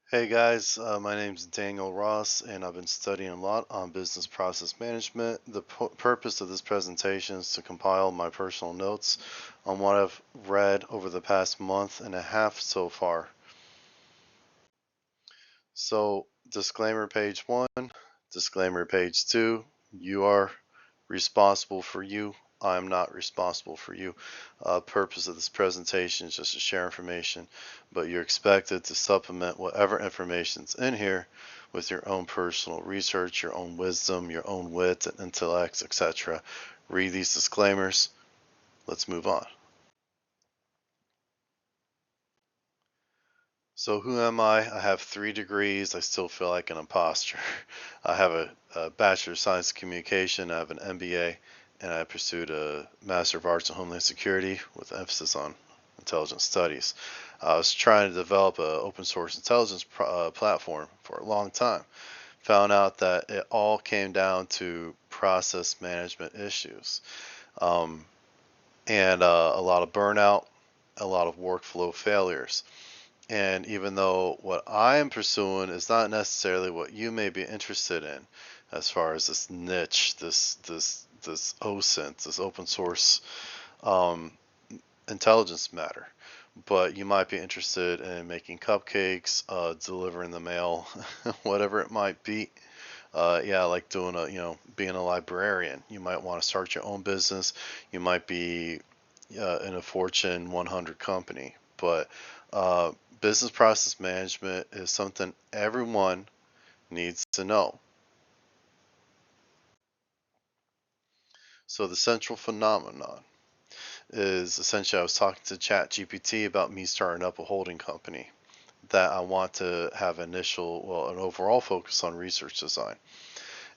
Hey guys, my name's Daniel Ross, and I've been studying a lot on business process management. The purpose of this presentation is to compile my personal notes on what I've read over the past month and a half so far. So, disclaimer page 1, disclaimer page 2, you are responsible for you. I'm not responsible for you. Purpose of this presentation is just to share information, but you're expected to supplement whatever information's in here with your own personal research, your own wisdom, your own wit and intellect, etc. Read these disclaimers. Let's move on. So who am I? I have 3 degrees. I still feel like an imposter. I have a Bachelor of Science in Communication. I have an MBA, and I pursued a Master of Arts in Homeland Security with emphasis on intelligence studies. I was trying to develop an open source intelligence platform for a long time. Found out that it all came down to process management issues, um, and a lot of burnout, a lot of workflow failures. And even though what I am pursuing is not necessarily what you may be interested in, as far as this niche, this OSINT, this open source um, intelligence matter, but you might be interested in making cupcakes, delivering the mail, whatever it might be. Yeah, like doing being a librarian. You might want to start your own business. You might be in a Fortune 100 company, but uh, business process management is something everyone needs to know. So the central phenomenon is essentially I was talking to ChatGPT about me starting up a holding company that I want to have an overall focus on research design.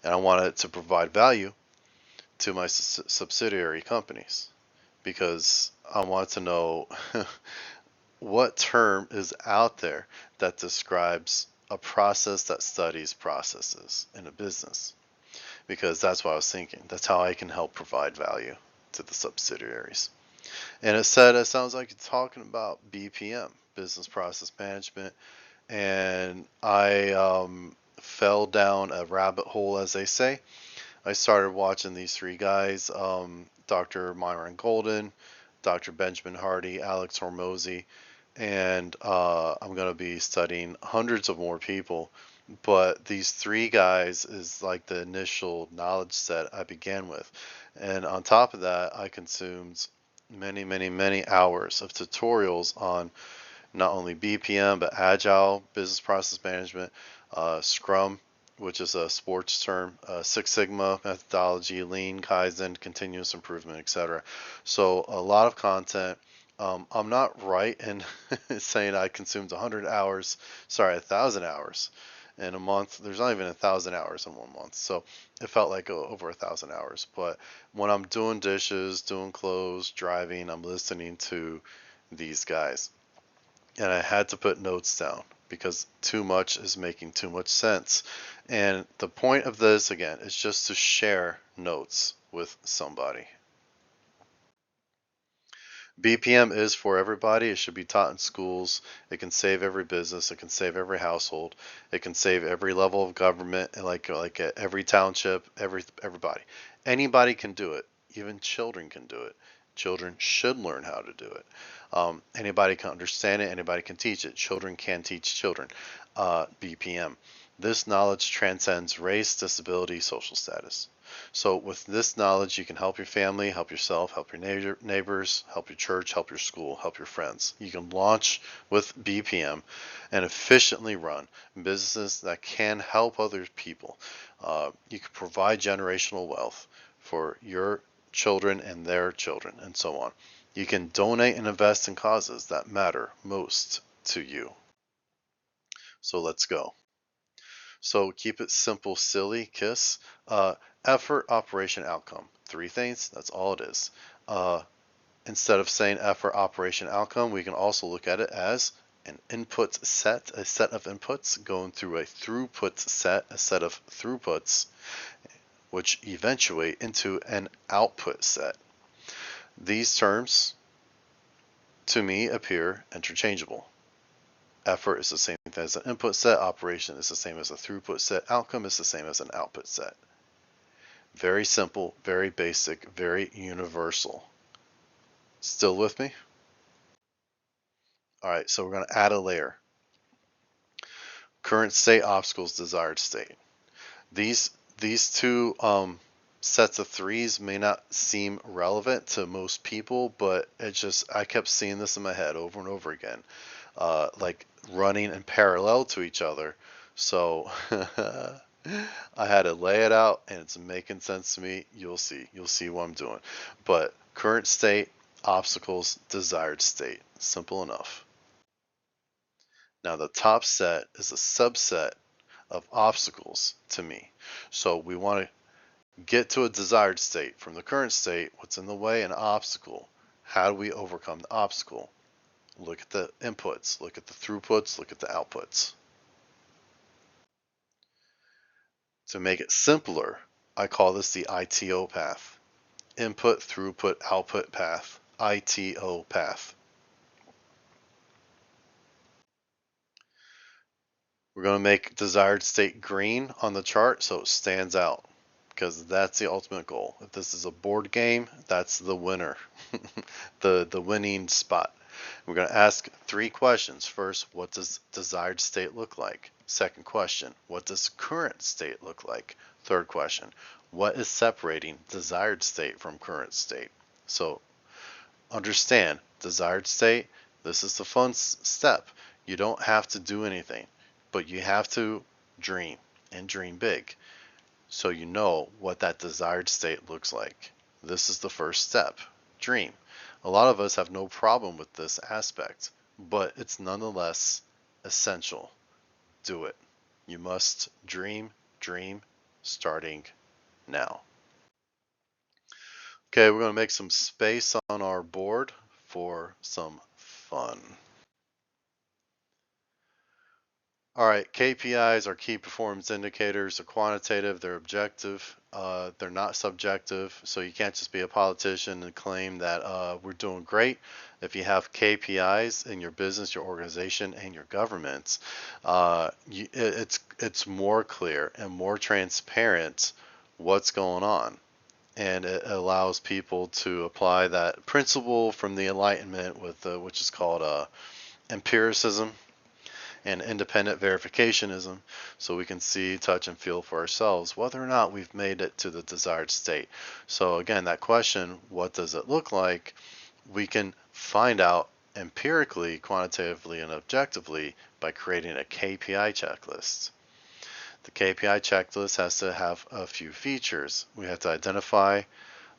And I want it to provide value to my subsidiary companies because I want to know what term is out there that describes a process that studies processes in a business, because that's what I was thinking. That's how I can help provide value to the subsidiaries. And it sounds like it's talking about BPM, business process management, and I fell down a rabbit hole, as they say. I started watching these 3 guys, Dr. Myron Golden, Dr. Benjamin Hardy, Alex Hormozi, and I'm going to be studying hundreds of more people. But these 3 guys is like the initial knowledge set I began with. And on top of that, I consumed many, many, many hours of tutorials on not only BPM, but Agile, business process management, Scrum, which is a sports term, Six Sigma methodology, Lean, Kaizen, continuous improvement, etc. So a lot of content. I'm not right in saying I consumed 100 hours, sorry, 1,000 hours in a month. There's not even 1,000 hours in one month, so it felt like over 1,000 hours. But when I'm doing dishes, doing clothes, driving, I'm listening to these guys, and I had to put notes down because too much is making too much sense. And the point of this, again, is just to share notes with somebody. BPM is for everybody. It should be taught in schools. It can save every business. It can save every household. It can save every level of government, like every township, everybody. Anybody can do it. Even children can do it. Children should learn how to do it. Anybody can understand it. Anybody can teach it. Children can teach children. BPM. This knowledge transcends race, disability, social status. So with this knowledge, you can help your family, help yourself, help your neighbors, help your church, help your school, help your friends. You can launch with BPM and efficiently run businesses that can help other people. You can provide generational wealth for your children and their children, and so on. You can donate and invest in causes that matter most to you. So let's go. So keep it simple, silly, KISS. Effort, operation, outcome. 3 things, that's all it is. Instead of saying effort, operation, outcome, we can also look at it as an input set, a set of inputs going through a throughput set, a set of throughputs, which eventuate into an output set. These terms, to me, appear interchangeable. Effort is the same as an input set. Operation is the same as a throughput set. Outcome is the same as an output set. Very simple, very basic, very universal. Still with me? All right, so we're going to add a layer. Current state, obstacles, desired state. These two sets of threes may not seem relevant to most people, but I kept seeing this in my head over and over again, like running in parallel to each other. So I had to lay it out, and it's making sense to me. You'll see what I'm doing. But current state, obstacles, desired state. Simple enough. Now the top set is a subset of obstacles to me. So we want to get to a desired state. From the current state, what's in the way? An obstacle. How do we overcome the obstacle? Look at the inputs, look at the throughputs, look at the outputs. To make it simpler, I call this the ITO path. Input, throughput, output path. ITO path. We're going to make desired state green on the chart so it stands out, because that's the ultimate goal. If this is a board game, that's the winner, the winning spot. We're going to ask 3 questions. First, what does desired state look like? Second question, what does current state look like? Third question, what is separating desired state from current state? So understand, desired state, this is the fun step. You don't have to do anything, but you have to dream, and dream big, so you know what that desired state looks like. This is the first step. Dream. A lot of us have no problem with this aspect, but it's nonetheless essential. Do it. You must dream, starting now. Okay, we're going to make some space on our board for some fun. All right, KPIs are key performance indicators. They're quantitative, they're objective, they're not subjective. So you can't just be a politician and claim that we're doing great. If you have KPIs in your business, your organization, and your government, it's more clear and more transparent what's going on. And it allows people to apply that principle from the Enlightenment, which is called empiricism and independent verificationism, so we can see, touch, and feel for ourselves whether or not we've made it to the desired state. So again, that question, what does it look like, we can find out empirically, quantitatively, and objectively by creating a KPI checklist. The KPI checklist has to have a few features. We have to identify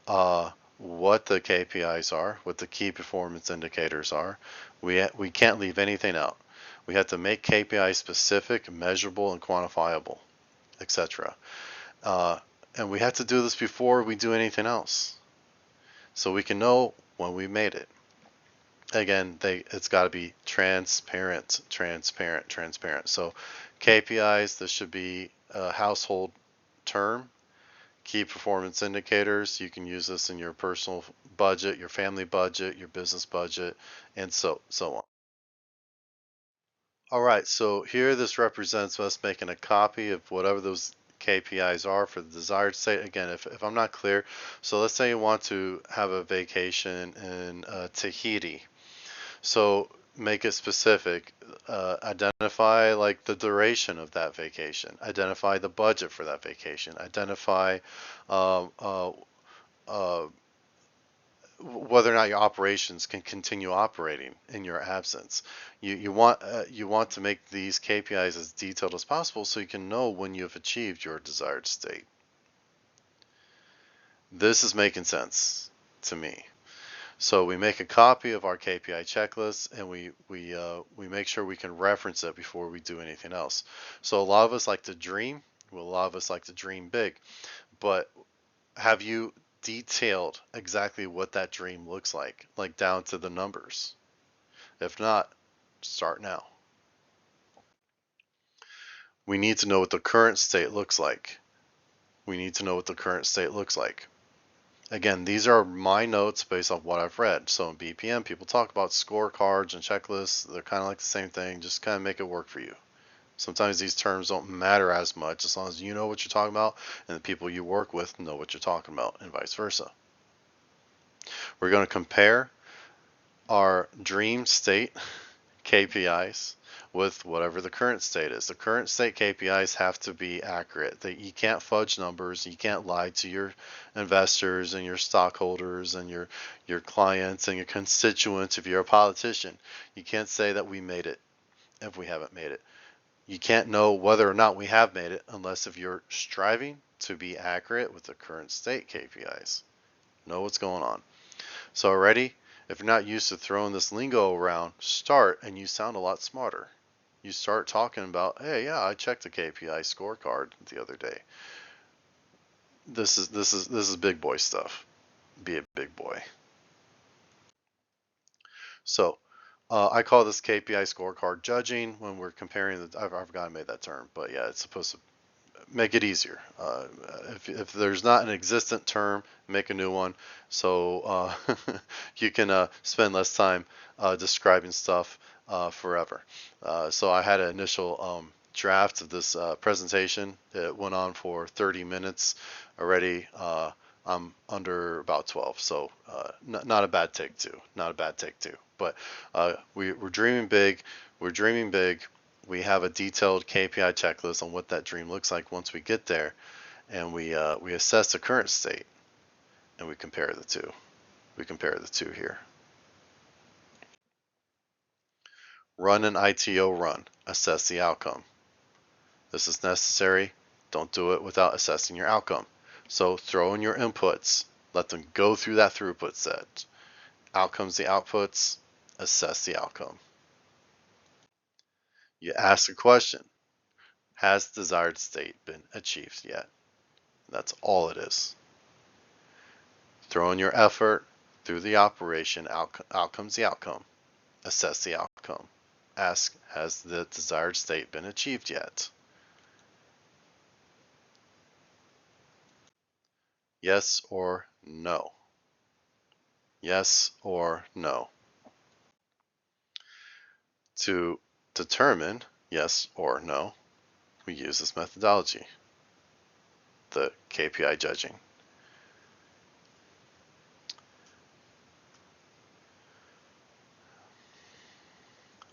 what the KPIs are, what the key performance indicators are. We can't leave anything out. We have to make KPIs specific, measurable, and quantifiable, etc. And we have to do this before we do anything else, so we can know when we made it. Again, it's got to be transparent. So KPIs, this should be a household term. Key performance indicators, you can use this in your personal budget, your family budget, your business budget, and so on. All right, so here this represents us making a copy of whatever those KPIs are for the desired state. Again, if I'm not clear, so let's say you want to have a vacation in Tahiti. So make it specific. Identify like the duration of that vacation. Identify the budget for that vacation. Identify whether or not your operations can continue operating in your absence. You want to make these KPIs as detailed as possible so you can know when you have achieved your desired state. This is making sense to me. So we make a copy of our KPI checklist, and we make sure we can reference it before we do anything else. So a lot of us like to dream. Well, a lot of us like to dream big, but have you detailed exactly what that dream looks like down to the numbers? If not, start now. We need to know what the current state looks like. Again, these are my notes based off what I've read. So in BPM, people talk about scorecards and checklists. They're kind of like the same thing. Just kind of make it work for you. Sometimes these terms don't matter as much as long as you know what you're talking about and the people you work with know what you're talking about, and vice versa. We're going to compare our dream state KPIs with whatever the current state is. The current state KPIs have to be accurate. You can't fudge numbers. You can't lie to your investors and your stockholders and your clients and your constituents if you're a politician. You can't say that we made it if we haven't made it. You can't know whether or not we have made it unless if you're striving to be accurate with the current state KPIs. Know what's going on. So already, if you're not used to throwing this lingo around, start and you sound a lot smarter. You start talking about, hey, yeah, I checked the KPI scorecard the other day. This is big boy stuff. Be a big boy. So I call this KPI scorecard judging when we're comparing the. I forgot I made that term, but yeah, it's supposed to make it easier. If there's not an existent term, make a new one so you can spend less time describing stuff forever. So I had an initial draft of this presentation. It went on for 30 minutes already. I'm under about 12, so not a bad take two. Not a bad take two. But we're dreaming big. We're dreaming big. We have a detailed KPI checklist on what that dream looks like once we get there, and we assess the current state, and we compare the two. We compare the two here. Run an ITO run. Assess the outcome. This is necessary. Don't do it without assessing your outcome. So throw in your inputs. Let them go through that throughput set. Outcomes the outputs. Assess the outcome. You ask a question. Has desired state been achieved yet? That's all it is. Throw in your effort through the operation. Out comes the outcome. Assess the outcome. Ask, has the desired state been achieved yet? Yes or no. Yes or no. To determine yes or no, we use this methodology, the KPI judging.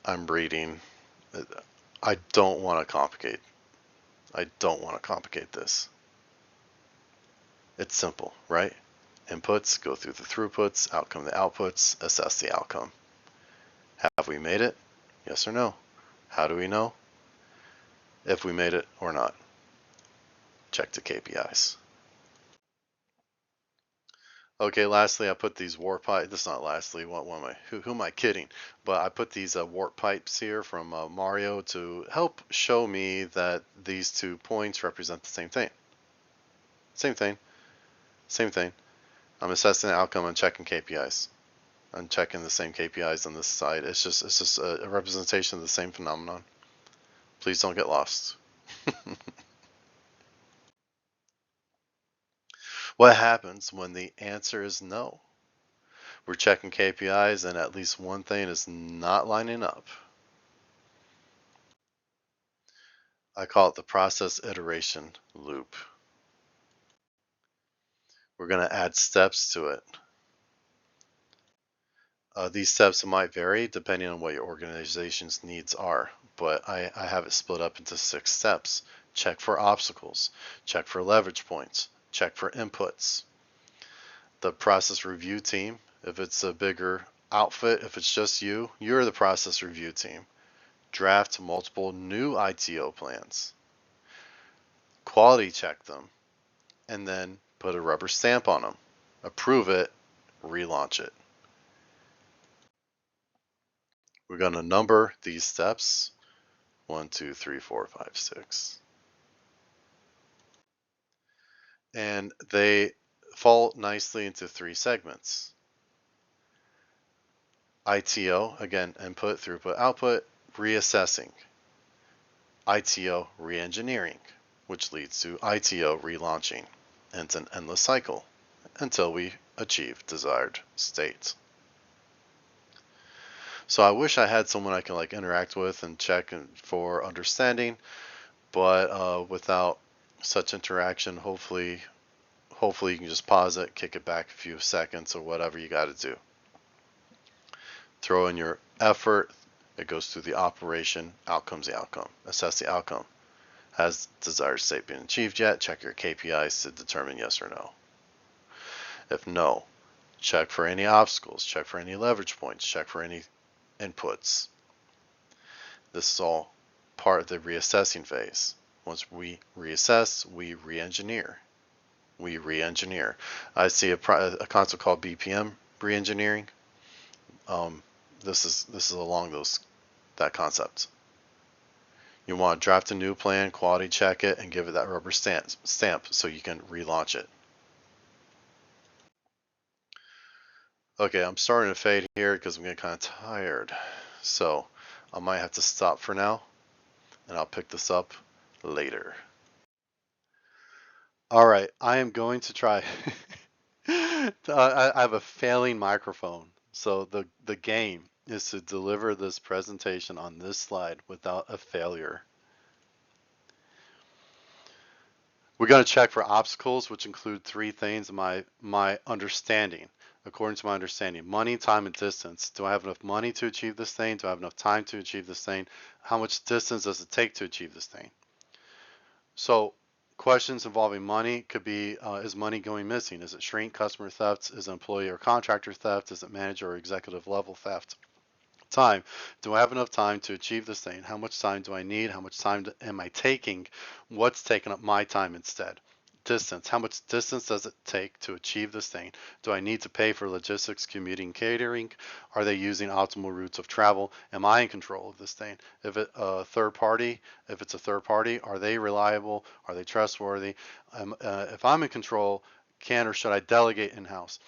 I'm reading. I don't want to complicate. I don't want to complicate this. It's simple, right? Inputs go through the throughputs, outcome the outputs, assess the outcome. Have we made it? Yes or no? How do we know if we made it or not? Check the KPIs. Okay, lastly, I put these warp pipes. This is not lastly. What am I? Who am I kidding? But I put these warp pipes here from Mario to help show me that these 2 points represent the same thing. Same thing. Same thing. I'm assessing the outcome and checking KPIs. I'm checking the same KPIs on this side. It's just a representation of the same phenomenon. Please don't get lost. What happens when the answer is no? We're checking KPIs and at least one thing is not lining up. I call it the process iteration loop. We're going to add steps to it. These steps might vary depending on what your organization's needs are, but I have it split up into 6 steps. Check for obstacles, check for leverage points, check for inputs. The process review team, if it's a bigger outfit, if it's just you, you're the process review team. Draft multiple new ITO plans. Quality check them, and then put a rubber stamp on them. Approve it, relaunch it. We're going to number these steps 1, 2, 3, 4, 5, 6. And they fall nicely into 3 segments. ITO, again, input, throughput, output, reassessing. ITO, re-engineering, which leads to ITO relaunching. And it's an endless cycle. until we achieve desired state. So I wish I had someone I can like interact with and check for understanding, but without such interaction, hopefully you can just pause it, kick it back a few seconds or whatever you got to do. Throw in your effort. It goes through the operation. Outcome's the outcome. Assess the outcome. Has desired state been achieved yet? Check your KPIs to determine yes or no. If no, check for any obstacles. Check for any leverage points. Check for any inputs. This is all part of the reassessing phase. Once we reassess, we re-engineer. I see a concept called BPM, re-engineering. This is along that concept. You want to draft a new plan, quality check it, and give it that rubber stamp so you can relaunch it. Okay, I'm starting to fade here because I'm getting kind of tired. So I might have to stop for now, and I'll pick this up later. All right, I am going to try. I have a failing microphone, so the game is to deliver this presentation on this slide without a failure. We're going to check for obstacles, which include three things in my understanding. According to my understanding, money, time, and distance. Do I have enough money to achieve this thing? Do I have enough time to achieve this thing? How much distance does it take to achieve this thing? So questions involving money could be, is money going missing? Is it shrink, customer theft? Is it employee or contractor theft? Is it manager or executive level theft? Time. Do I have enough time to achieve this thing? How much time do I need? How much time am I taking? What's taking up my time instead? Distance. How much distance does it take to achieve this thing? Do I need to pay for logistics, commuting, catering? Are they using optimal routes of travel? Am I in control of this thing? If it's a third party, are they reliable? Are they trustworthy? If I'm in control, can or should I delegate in-house?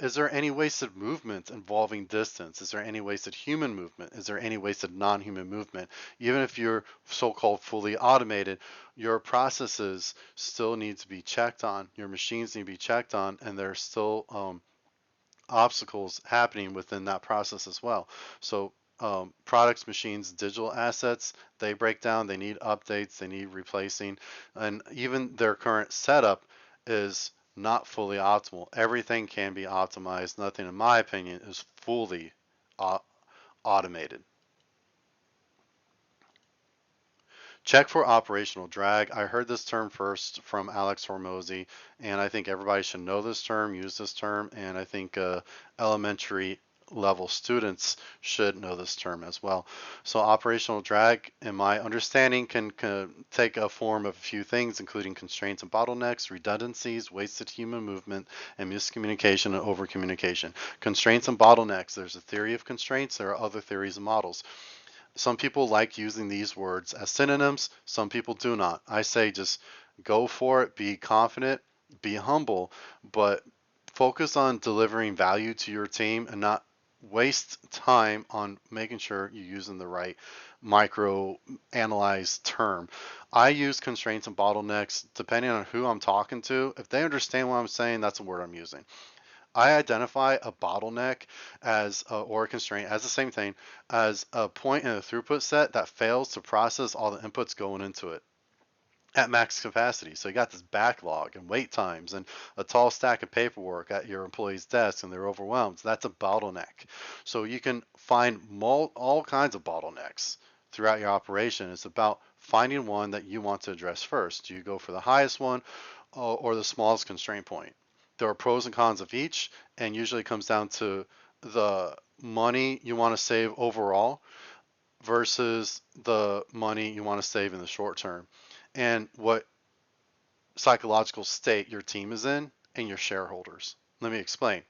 Is there any wasted movement involving distance? Is there any wasted human movement? Is there any wasted non-human movement? Even if you're so-called fully automated, your processes still need to be checked on. Your machines need to be checked on, and there's still obstacles happening within that process as well. So products, machines, digital assets, they break down, they need updates, they need replacing, and even their current setup is not fully optimal. Everything can be optimized. Nothing, in my opinion, is fully automated. Check for operational drag. I heard this term first from Alex Hormozi, and I think everybody should know this term, use this term, and I think elementary level students should know this term as well. So operational drag, in my understanding, can take a form of a few things, including constraints and bottlenecks, redundancies, wasted human movement, and miscommunication and overcommunication. Constraints and bottlenecks, there's a theory of constraints, there are other theories and models. Some people like using these words as synonyms, some people do not. I say just go for it, be confident, be humble, but focus on delivering value to your team and not waste time on making sure you're using the right micro-analyzed term. I use constraints and bottlenecks depending on who I'm talking to. If they understand what I'm saying, that's the word I'm using. I identify a bottleneck as or a constraint as the same thing as a point in a throughput set that fails to process all the inputs going into it at max capacity. So you got this backlog and wait times and a tall stack of paperwork at your employee's desk and they're overwhelmed. So that's a bottleneck. So you can find all kinds of bottlenecks throughout your operation. It's about finding one that you want to address first. Do you go for the highest one or the smallest constraint point? There are pros and cons of each, and usually it comes down to the money you want to save overall versus the money you want to save in the short term, and what psychological state your team is in and your shareholders. Let me explain.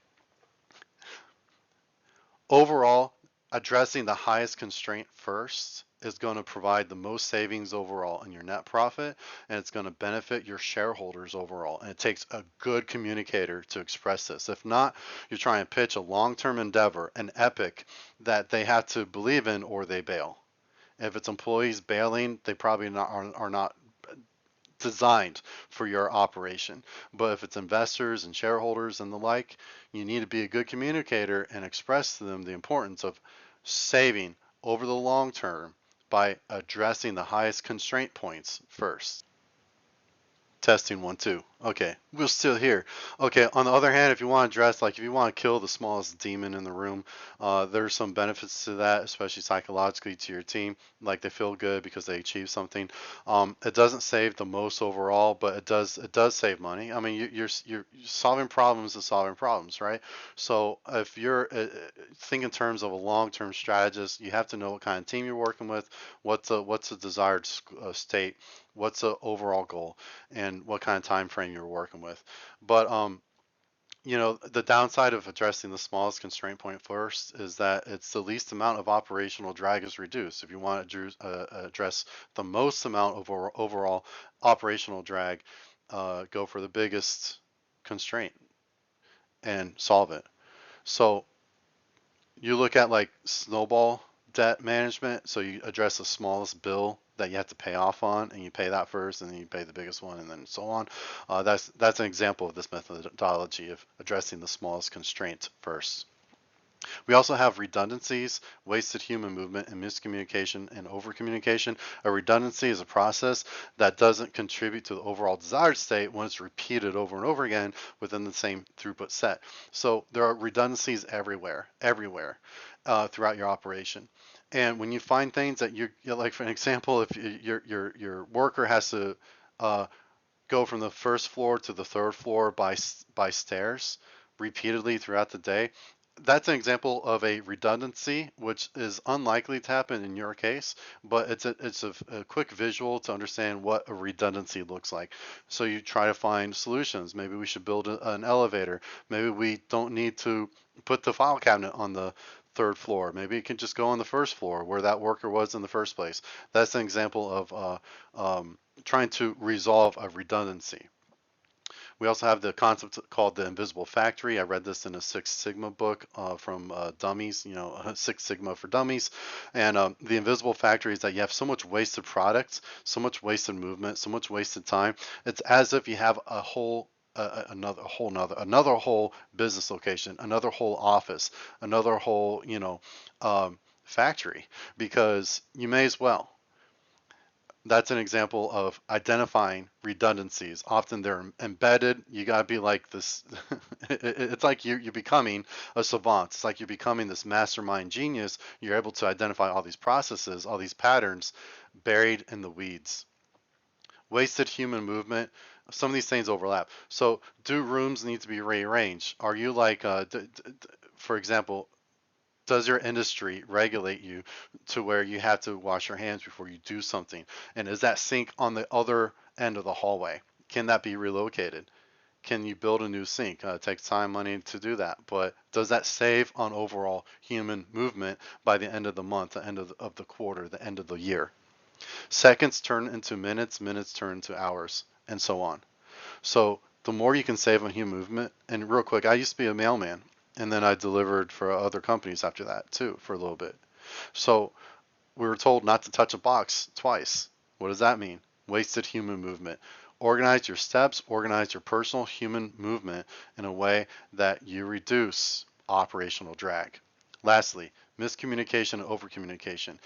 Overall, addressing the highest constraint first is going to provide the most savings overall in your net profit, and it's going to benefit your shareholders overall. And it takes a good communicator to express this. If not, you're trying to pitch a long-term endeavor, an epic that they have to believe in or they bail. If it's employees bailing, they probably are not designed for your operation. But if it's investors and shareholders and the like, you need to be a good communicator and express to them the importance of saving over the long term by addressing the highest constraint points first. Testing 1 2. Okay, we're still here. Okay, on the other hand, if you want to dress like if you want to kill the smallest demon in the room, there's some benefits to that, especially psychologically to your team. Like they feel good because they achieve something. It doesn't save the most overall, but it does save money. I mean, you're solving problems and solving problems, right? So if you're think in terms of a long-term strategist, you have to know what kind of team you're working with, what's the desired state, what's the overall goal, and what kind of time frame you're working with. But the downside of addressing the smallest constraint point first is that it's the least amount of operational drag is reduced. If you want to address the most amount of overall operational drag, go for the biggest constraint and solve it. So you look at like snowball debt management. So you address the smallest bill that you have to pay off on, and you pay that first, and then you pay the biggest one, and then so on. That's an example of this methodology of addressing the smallest constraint first. We also have redundancies, wasted human movement, and miscommunication and overcommunication. A redundancy is a process that doesn't contribute to the overall desired state when it's repeated over and over again within the same throughput set. So there are redundancies everywhere throughout your operation. And when you find things that like for an example, if your worker has to go from the first floor to the third floor by stairs repeatedly throughout the day, that's an example of a redundancy, which is unlikely to happen in your case, but it's a quick visual to understand what a redundancy looks like. So you try to find solutions. Maybe we should build an elevator. Maybe we don't need to put the file cabinet on the third floor. Maybe it can just go on the first floor where that worker was in the first place. That's an example of trying to resolve a redundancy. We also have the concept called the invisible factory. I read this in a Six Sigma book from Dummies, Six Sigma for Dummies. And the invisible factory is that you have so much wasted products, so much wasted movement, so much wasted time. It's as if you have a whole another whole business location, another whole office, another whole factory, because you may as well. That's an example of identifying redundancies. Often they're embedded. You got to be like this. It's like you're becoming a savant. It's like you're becoming this mastermind genius. You're able to identify all these processes, all these patterns buried in the weeds. Wasted human movement. Some of these things overlap. So, do rooms need to be rearranged? Are you like, for example, does your industry regulate you to where you have to wash your hands before you do something? And is that sink on the other end of the hallway? Can that be relocated? Can you build a new sink? It takes time, money to do that. But does that save on overall human movement by the end of the month, the end of the quarter, the end of the year? Seconds turn into minutes, minutes turn into hours, and so on. So the more you can save on human movement, and real quick, I used to be a mailman, and then I delivered for other companies after that too for a little bit. So we were told not to touch a box twice. What does that mean? Wasted human movement. Organize your steps, organize your personal human movement in a way that you reduce operational drag. Lastly, miscommunication and overcommunication.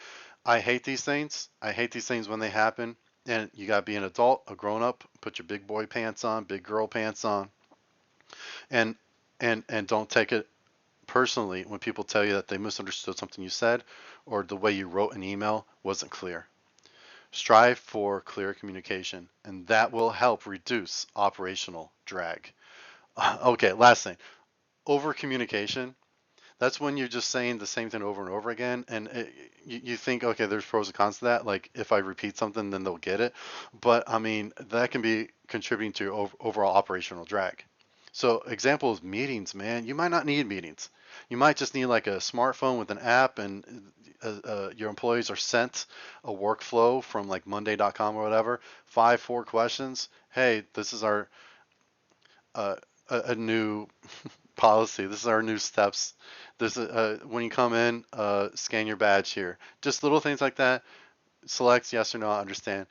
I hate these things. I hate these things when they happen. And you got to be an adult, a grown up, put your big boy pants on, big girl pants on, and and don't take it personally when people tell you that they misunderstood something you said or the way you wrote an email wasn't clear. Strive for clear communication, and that will help reduce operational drag. Okay, last thing, over communication. That's when you're just saying the same thing over and over again, and you think, okay, there's pros and cons to that. Like if I repeat something, then they'll get it. But I mean, that can be contributing to your overall operational drag. So examples, meetings, man. You might not need meetings. You might just need like a smartphone with an app, and your employees are sent a workflow from like Monday.com or whatever. 4 questions. Hey, this is our uh, a new policy. This is our new steps. This is when you come in, scan your badge here. Just little things like that. Select yes or no. Understand.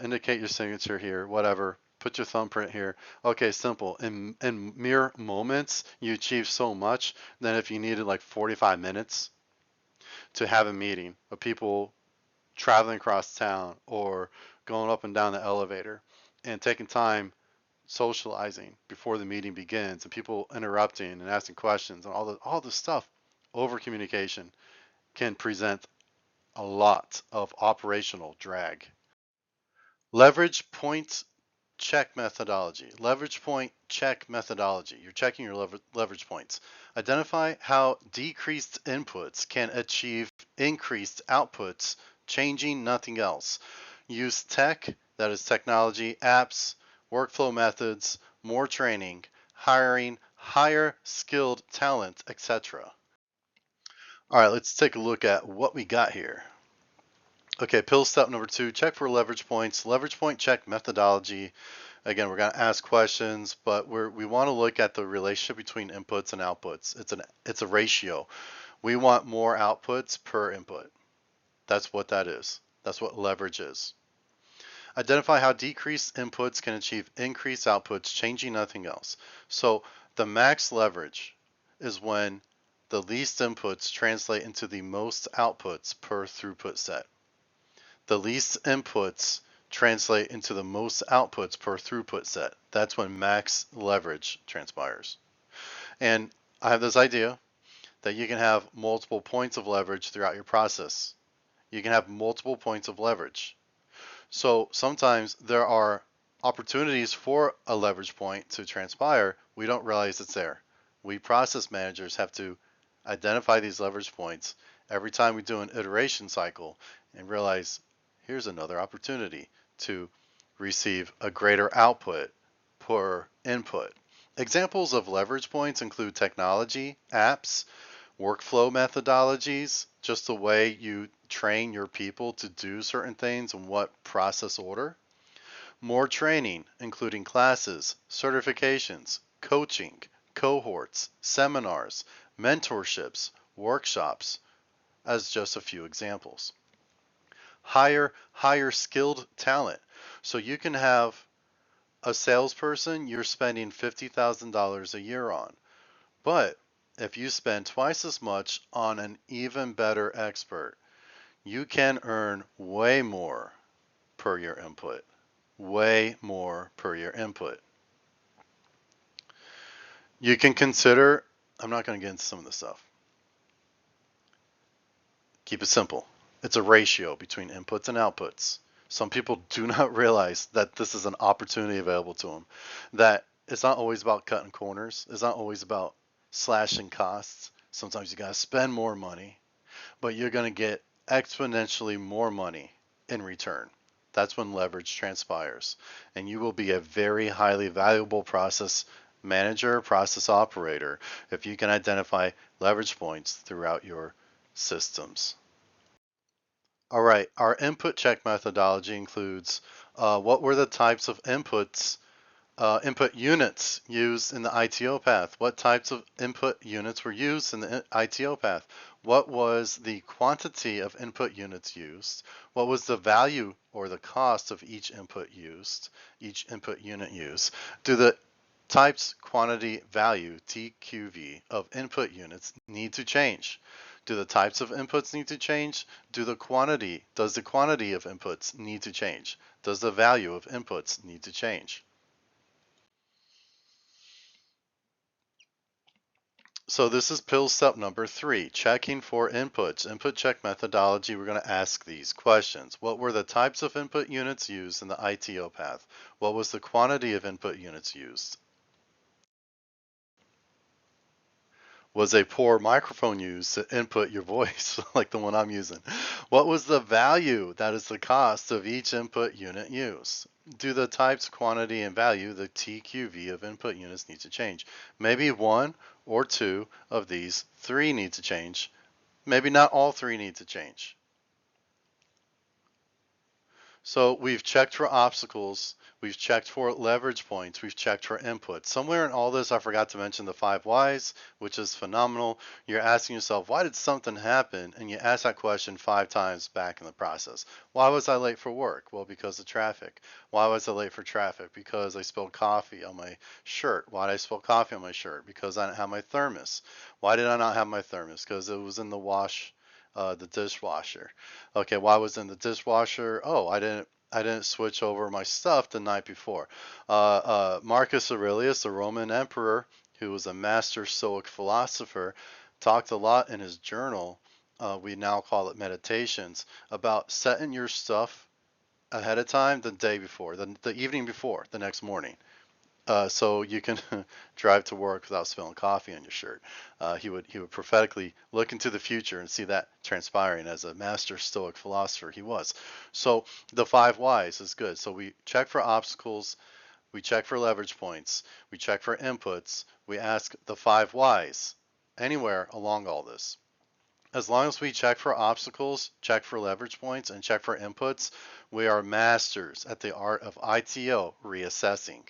indicate your signature here, whatever. Put your thumbprint here. Okay, simple. In mere moments, you achieve so much. Then if you needed like 45 minutes to have a meeting of people traveling across town or going up and down the elevator and taking time socializing before the meeting begins and people interrupting and asking questions and all the stuff, over communication can present a lot of operational drag. Leverage point check methodology. Leverage point check methodology. You're checking your leverage points. Identify how decreased inputs can achieve increased outputs, changing nothing else. Use tech, that is technology, apps, workflow methods, more training, hiring higher skilled talent, etc. All right, let's take a look at what we got here. Okay, pill step number 2, check for leverage points. Leverage point check methodology. Again, we're going to ask questions, but we want to look at the relationship between inputs and outputs. It's a ratio. We want more outputs per input. That's what that is. That's what leverage is. Identify how decreased inputs can achieve increased outputs, changing nothing else. So the max leverage is when the least inputs translate into the most outputs per throughput set. The least inputs translate into the most outputs per throughput set. That's when max leverage transpires. And I have this idea that you can have multiple points of leverage throughout your process. You can have multiple points of leverage. So sometimes there are opportunities for a leverage point to transpire. We don't realize it's there. We process managers have to identify these leverage points every time we do an iteration cycle and realize here's another opportunity to receive a greater output per input. Examples of leverage points include technology, apps, workflow methodologies, just the way you train your people to do certain things and what process order. More training, including classes, certifications, coaching, cohorts, seminars, mentorships, workshops, as just a few examples. Higher skilled talent. So you can have a salesperson you're spending $50,000 a year on. But if you spend twice as much on an even better expert, you can earn way more per your input. Way more per your input. You can consider, I'm not going to get into some of this stuff. Keep it simple. It's a ratio between inputs and outputs. Some people do not realize that this is an opportunity available to them. That it's not always about cutting corners. It's not always about slashing costs. Sometimes you got to spend more money, but you're going to get exponentially more money in return. That's when leverage transpires. And you will be a very highly valuable process manager, process operator, if you can identify leverage points throughout your systems. All right, our input check methodology includes what were the types of inputs, input units used in the ITO path? What types of input units were used in the ITO path? What was the quantity of input units used? What was the value or the cost of each input used, each input unit used? Do the types, quantity, value, TQV of input units need to change? Do the types of inputs need to change? Does the quantity of inputs need to change? Does the value of inputs need to change? So this is pill step number 3, checking for inputs. Input check methodology, we're going to ask these questions. What were the types of input units used in the ITO path? What was the quantity of input units used? Was a poor microphone used to input your voice, like the one I'm using? What was the value, that is the cost, of each input unit used? Do the types, quantity, and value, the TQV of input units, need to change? Maybe one or two of these 3 need to change. Maybe not all 3 need to change. So we've checked for obstacles, we've checked for leverage points, we've checked for input. Somewhere in all this, I forgot to mention the 5 whys, which is phenomenal. You're asking yourself, why did something happen? And you ask that question 5 times back in the process. Why was I late for work? Well, because of traffic. Why was I late for traffic? Because I spilled coffee on my shirt. Why did I spill coffee on my shirt? Because I didn't have my thermos. Why did I not have my thermos? Because it was in the dishwasher. Okay, why was it in the dishwasher? Oh, I didn't switch over my stuff the night before. Marcus Aurelius, the Roman emperor, who was a master Stoic philosopher, talked a lot in his journal. We now call it meditations, about setting your stuff ahead of time the day before, the evening before, the next morning. So you can drive to work without spilling coffee on your shirt. He would prophetically look into the future and see that transpiring as a master Stoic philosopher he was. So the 5 whys is good. So we check for obstacles, we check for leverage points, we check for inputs, we ask the 5 whys anywhere along all this. As long as we check for obstacles, check for leverage points, and check for inputs, we are masters at the art of ITO reassessing.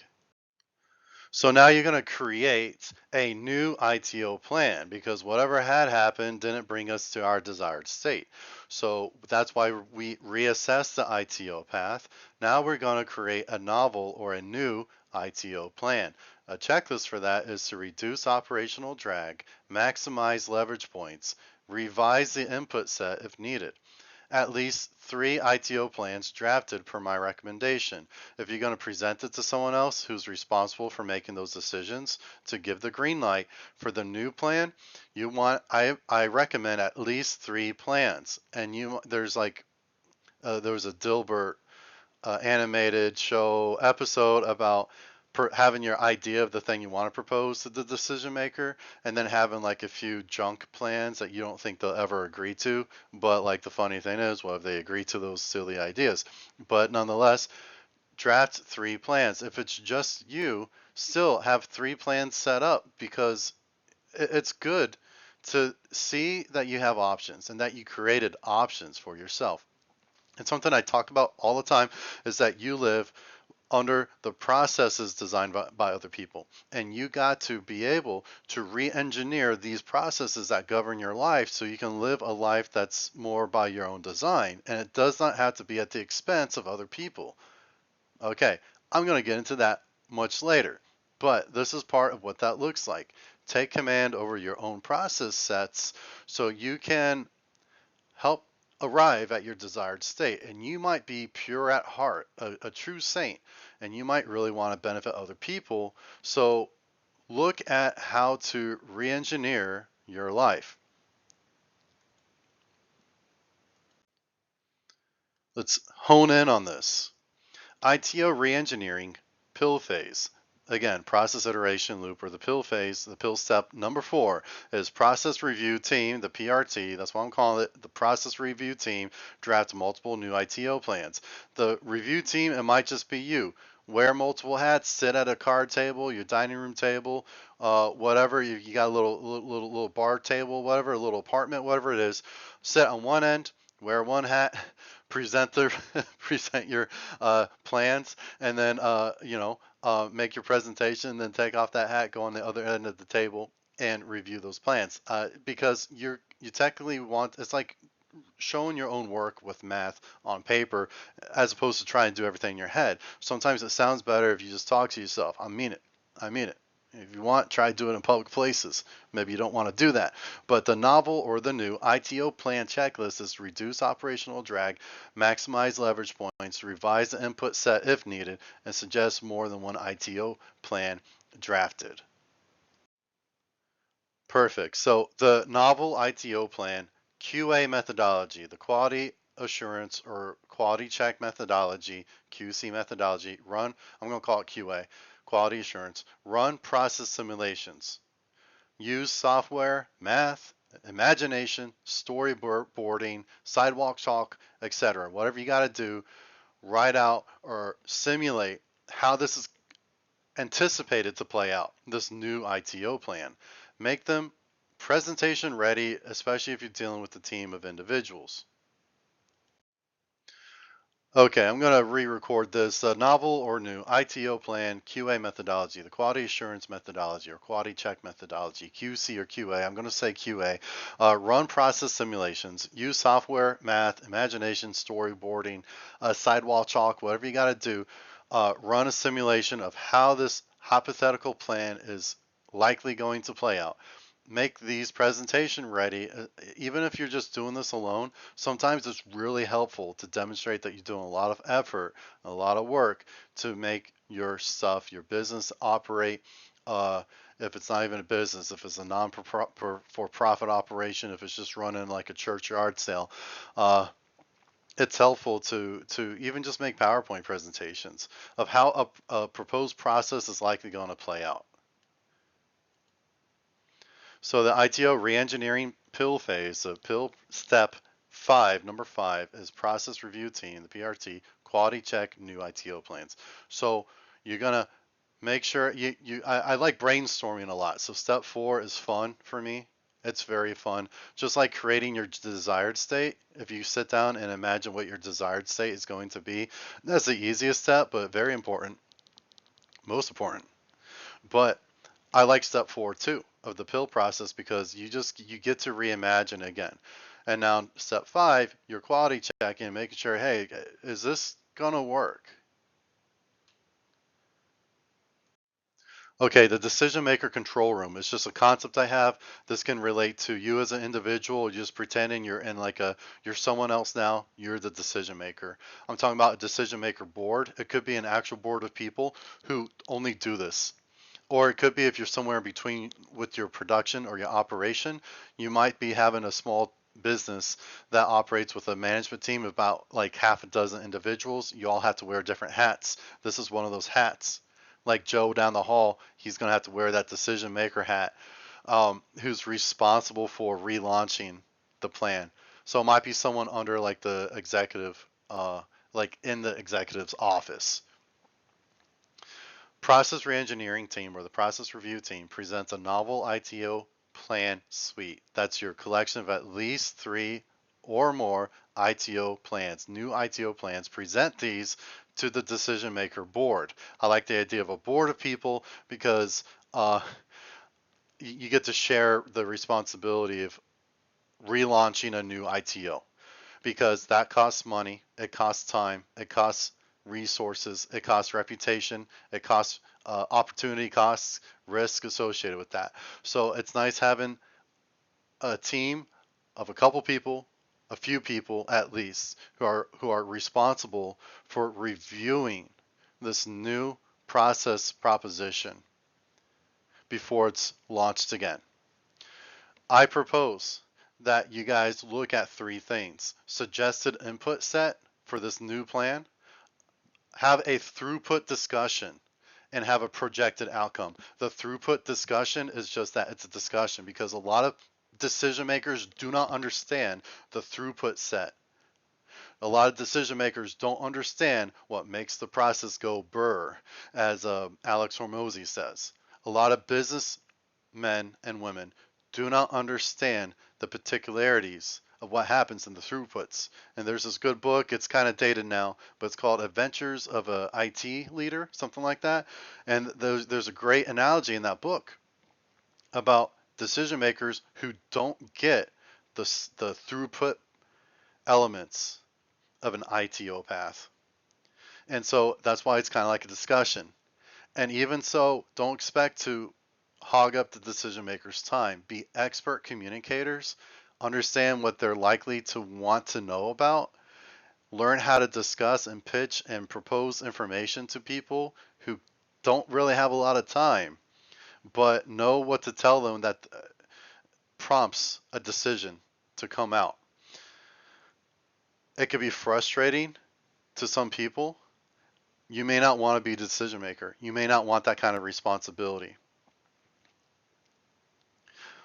So now you're going to create a new ITO plan because whatever had happened didn't bring us to our desired state. So that's why we reassess the ITO path. Now we're going to create a novel or a new ITO plan. A checklist for that is to reduce operational drag, maximize leverage points, revise the input set if needed. At least 3 ITO plans drafted per my recommendation. If you're going to present it to someone else who's responsible for making those decisions to give the green light for the new plan, I recommend at least 3 plans. And there's like there was a Dilbert animated show episode about having your idea of the thing you want to propose to the decision maker and then having like a few junk plans that you don't think they'll ever agree to. But like the funny thing is, what if they agree to those silly ideas? But nonetheless, draft 3 plans. If it's just you, still have 3 plans set up because it's good to see that you have options and that you created options for yourself. And something I talk about all the time is that you live under the processes designed by other people. And you got to be able to re-engineer these processes that govern your life so you can live a life that's more by your own design. And it does not have to be at the expense of other people. Okay, I'm going to get into that much later. But this is part of what that looks like. Take command over your own process sets so you can help arrive at your desired state. And you might be pure at heart, a true saint, and you might really want to benefit other people. So look at how to re-engineer your life. Let's hone in on this. ITO re-engineering, pill phase. Again, process iteration loop or the pill phase. The pill step number 4 is process review team, the PRT. That's what I'm calling it. The process review team draft multiple new ITO plans. The review team, it might just be you. Wear multiple hats, sit at a card table, your dining room table, whatever. You got a little bar table, whatever, a little apartment, whatever it is. Sit on one end, wear one hat, present the present your plans, and then make your presentation, and then take off that hat, go on the other end of the table, and review those plans. Because you technically want, it's like showing your own work with math on paper as opposed to trying to do everything in your head. Sometimes it sounds better if you just talk to yourself. I mean it. I mean it. If you want, try to do it in public places. Maybe you don't want to do that. But the novel or the new ITO plan checklist is reduce operational drag, maximize leverage points, revise the input set if needed, and suggest more than one ITO plan drafted. Perfect. So the novel ITO plan, QA methodology, the quality assurance or quality check methodology, QC methodology, I'm going to call it QA, quality assurance, run process simulations, use software, math, imagination, storyboarding, sidewalk chalk, etc. Whatever you got to do, write out or simulate how this is anticipated to play out, this new ITO plan. Make them presentation ready, especially if you're dealing with a team of individuals. Okay, I'm going to re-record this. Novel or new ITO plan, QA methodology, the quality assurance methodology or quality check methodology, QC or QA. I'm going to say QA. Run process simulations. Use software, math, imagination, storyboarding, sidewall chalk, whatever you got to do. Run a simulation of how this hypothetical plan is likely going to play out. Make these presentation ready. Even if you're just doing this alone, sometimes it's really helpful to demonstrate that you're doing a lot of effort, a lot of work to make your stuff, your business operate. Uh, if it's not even a business, if it's a non-for-profit operation, if it's just running like a church yard sale, uh, it's helpful to even just make PowerPoint presentations of how a proposed process is likely going to play out. So the ITO re-engineering PIL phase, so PIL step 5, number 5 is process review team, the PRT, quality check new ITO plans. So you're gonna make sure I like brainstorming a lot. So step 4 is fun for me. It's very fun. Just like creating your desired state. If you sit down and imagine what your desired state is going to be, that's the easiest step, but very important, most important. But I like step 4 too of the pill process because you get to reimagine again. And now step 5, your quality check-in, making sure, hey, is this gonna work? Okay, the decision maker control room is just a concept I have. This can relate to you as an individual, just pretending you're in like you're someone else now, you're the decision maker. I'm talking about a decision maker board. It could be an actual board of people who only do this. Or it could be if you're somewhere in between with your production or your operation, you might be having a small business that operates with a management team of about like half a dozen individuals. You all have to wear different hats. This is one of those hats. Like Joe down the hall, he's going to have to wear that decision maker hat, who's responsible for relaunching the plan. So it might be someone under like the executive, like in the executive's office. Process reengineering team or the process review team presents a novel ITO plan suite. That's your collection of at least 3 or more ITO plans. New ITO plans. Present these to the decision maker board. I like the idea of a board of people because you get to share the responsibility of relaunching a new ITO because that costs money, it costs time, it costs resources, it costs reputation, it costs opportunity costs, risk associated with that. So it's nice having a team of a couple people, a few people at least, who are responsible for reviewing this new process proposition before it's launched again. I propose that you guys look at 3 things. Suggested input set for this new plan, have a throughput discussion, and have a projected outcome. The throughput discussion is just that, it's a discussion because a lot of decision makers do not understand the throughput set. A lot of decision makers don't understand what makes the process go burr, as Alex Hormozi says. A lot of business men and women do not understand the particularities of what happens in the throughputs. And there's this good book, it's kind of dated now, but it's called Adventures of a IT Leader, something like that. And there's a great analogy in that book about decision makers who don't get the throughput elements of an ITO path. And so that's why it's kind of like a discussion. And even so, don't expect to hog up the decision makers' time. Be expert communicators. Understand what they're likely to want to know about. Learn how to discuss and pitch and propose information to people who don't really have a lot of time, but know what to tell them that prompts a decision to come out. It could be frustrating to some people. You may not want to be a decision maker. You may not want that kind of responsibility.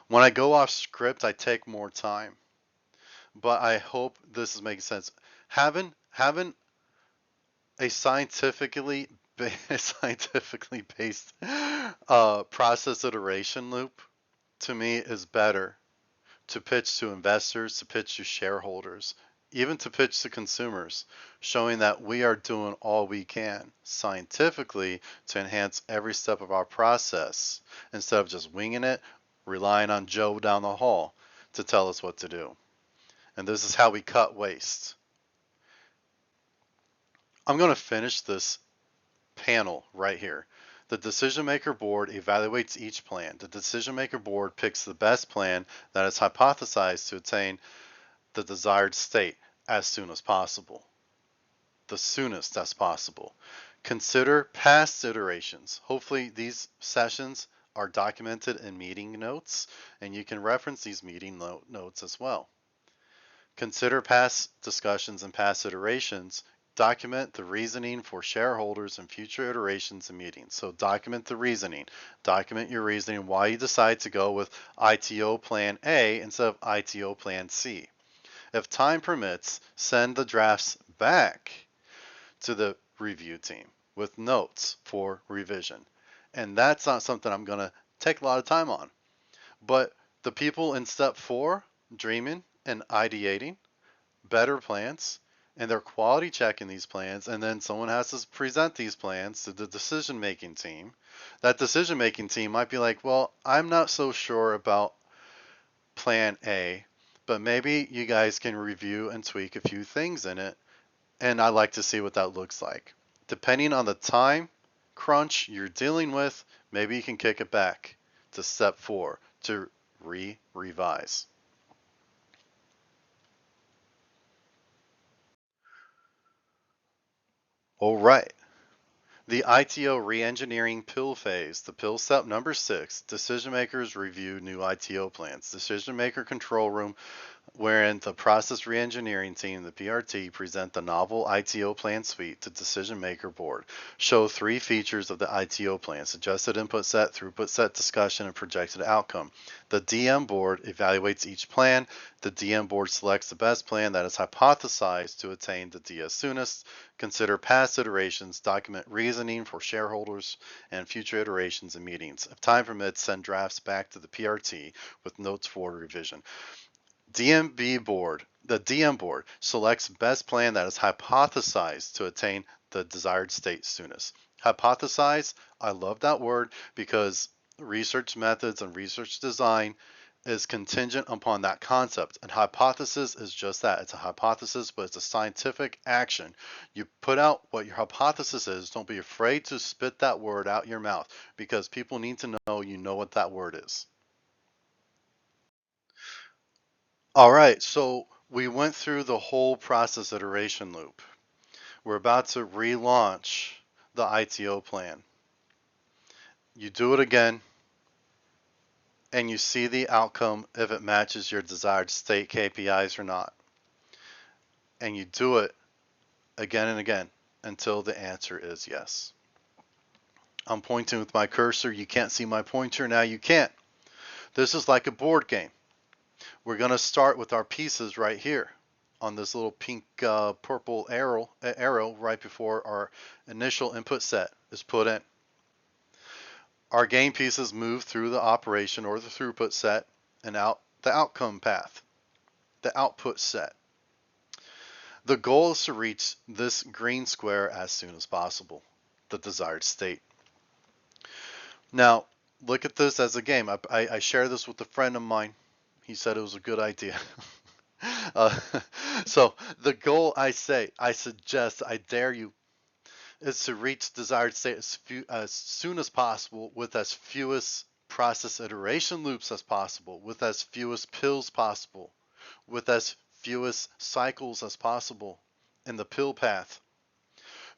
When I go off script, I take more time. But I hope this is making sense. Having a scientifically based process iteration loop to me is better to pitch to investors, to pitch to shareholders. even to pitch to consumers, showing that we are doing all we can scientifically to enhance every step of our process instead of just winging it, relying on Joe down the hall to tell us what to do. And this is how we cut waste. I'm going to finish this panel right here. The decision maker board evaluates each plan. The decision maker board picks the best plan that is hypothesized to attain the desired state as soon as possible. The soonest as possible. Consider past iterations. Hopefully these sessions are documented in meeting notes, and you can reference these meeting notes as well. Consider past discussions and past iterations. Document the reasoning for shareholders in future iterations and meetings. So document the reasoning. Document your reasoning why you decide to go with ITO Plan A instead of ITO Plan C. If time permits, send the drafts back to the review team with notes for revision. And that's not something I'm going to take a lot of time on. But the people in step 4, dreaming and ideating better plans, and they're quality checking these plans, and then someone has to present these plans to the decision-making team. That decision-making team might be like, well, I'm not so sure about plan A, but maybe you guys can review and tweak a few things in it, and I'd like to see what that looks like. Depending on the time crunch you're dealing with, maybe you can kick it back to step 4 to revise. All right. The ITO re-engineering pill phase, the pill step number 6, decision makers review new ITO plans. Decision maker control room, wherein the process re-engineering team, the PRT, present the novel ITO plan suite to decision maker board. Show 3 features of the ITO plan: suggested input set, throughput set discussion, and projected outcome. The DM board evaluates each plan. The DM board selects the best plan that is hypothesized to attain the D as soonest. Consider past iterations, document reasoning for shareholders and future iterations and meetings. If time permits, send drafts back to the PRT with notes for revision. DMB board, the DM board selects best plan that is hypothesized to attain the desired state soonest. Hypothesize, I love that word because research methods and research design is contingent upon that concept. And hypothesis is just that. It's a hypothesis, but it's a scientific action. You put out what your hypothesis is. Don't be afraid to spit that word out your mouth because people need to know you know what that word is. All right, so we went through the whole process iteration loop. We're about to relaunch the ITO plan. You do it again, and you see the outcome if it matches your desired state KPIs or not. And you do it again and again until the answer is yes. I'm pointing with my cursor. You can't see my pointer. Now you can't. This is like a board game. We're going to start with our pieces right here on this little pink purple arrow right before our initial input set is put in. Our game pieces move through the operation or the throughput set and out the outcome path, the output set. The goal is to reach this green square as soon as possible, the desired state. Now, look at this as a game. I share this with a friend of mine. He said it was a good idea. So the goal, I suggest, I dare you, is to reach desired state as soon as possible with as fewest process iteration loops as possible, with as fewest pills possible, with as fewest cycles as possible in the pill path.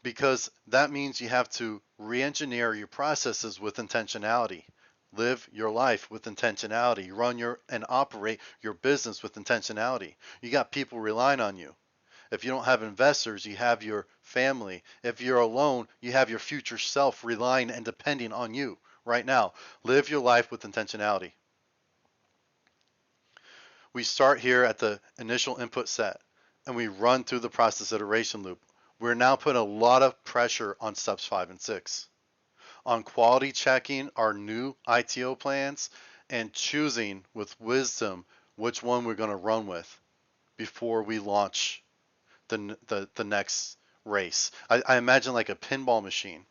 Because that means you have to re-engineer your processes with intentionality. Live your life with intentionality. Run and operate your business with intentionality. You got people relying on you. If you don't have investors, you have your family. If you're alone, you have your future self relying and depending on you right now. Live your life with intentionality. We start here at the initial input set and we run through the process iteration loop. We're now putting a lot of pressure on steps 5 and 6. On quality checking our new ITO plans and choosing with wisdom which one we're going to run with before we launch the next race. I imagine like a pinball machine,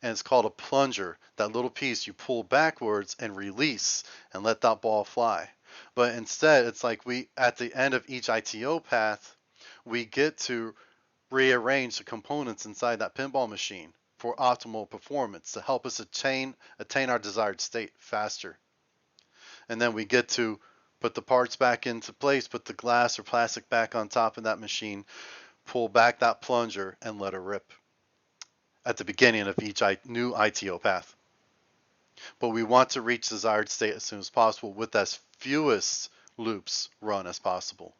and it's called a plunger. That little piece you pull backwards and release and let that ball fly. But instead, it's like we at the end of each ITO path, we get to rearrange the components inside that pinball machine for optimal performance to help us attain our desired state faster. And then we get to put the parts back into place, put the glass or plastic back on top of that machine, pull back that plunger, and let it rip at the beginning of each new ITO path. But we want to reach desired state as soon as possible with as fewest loops run as possible.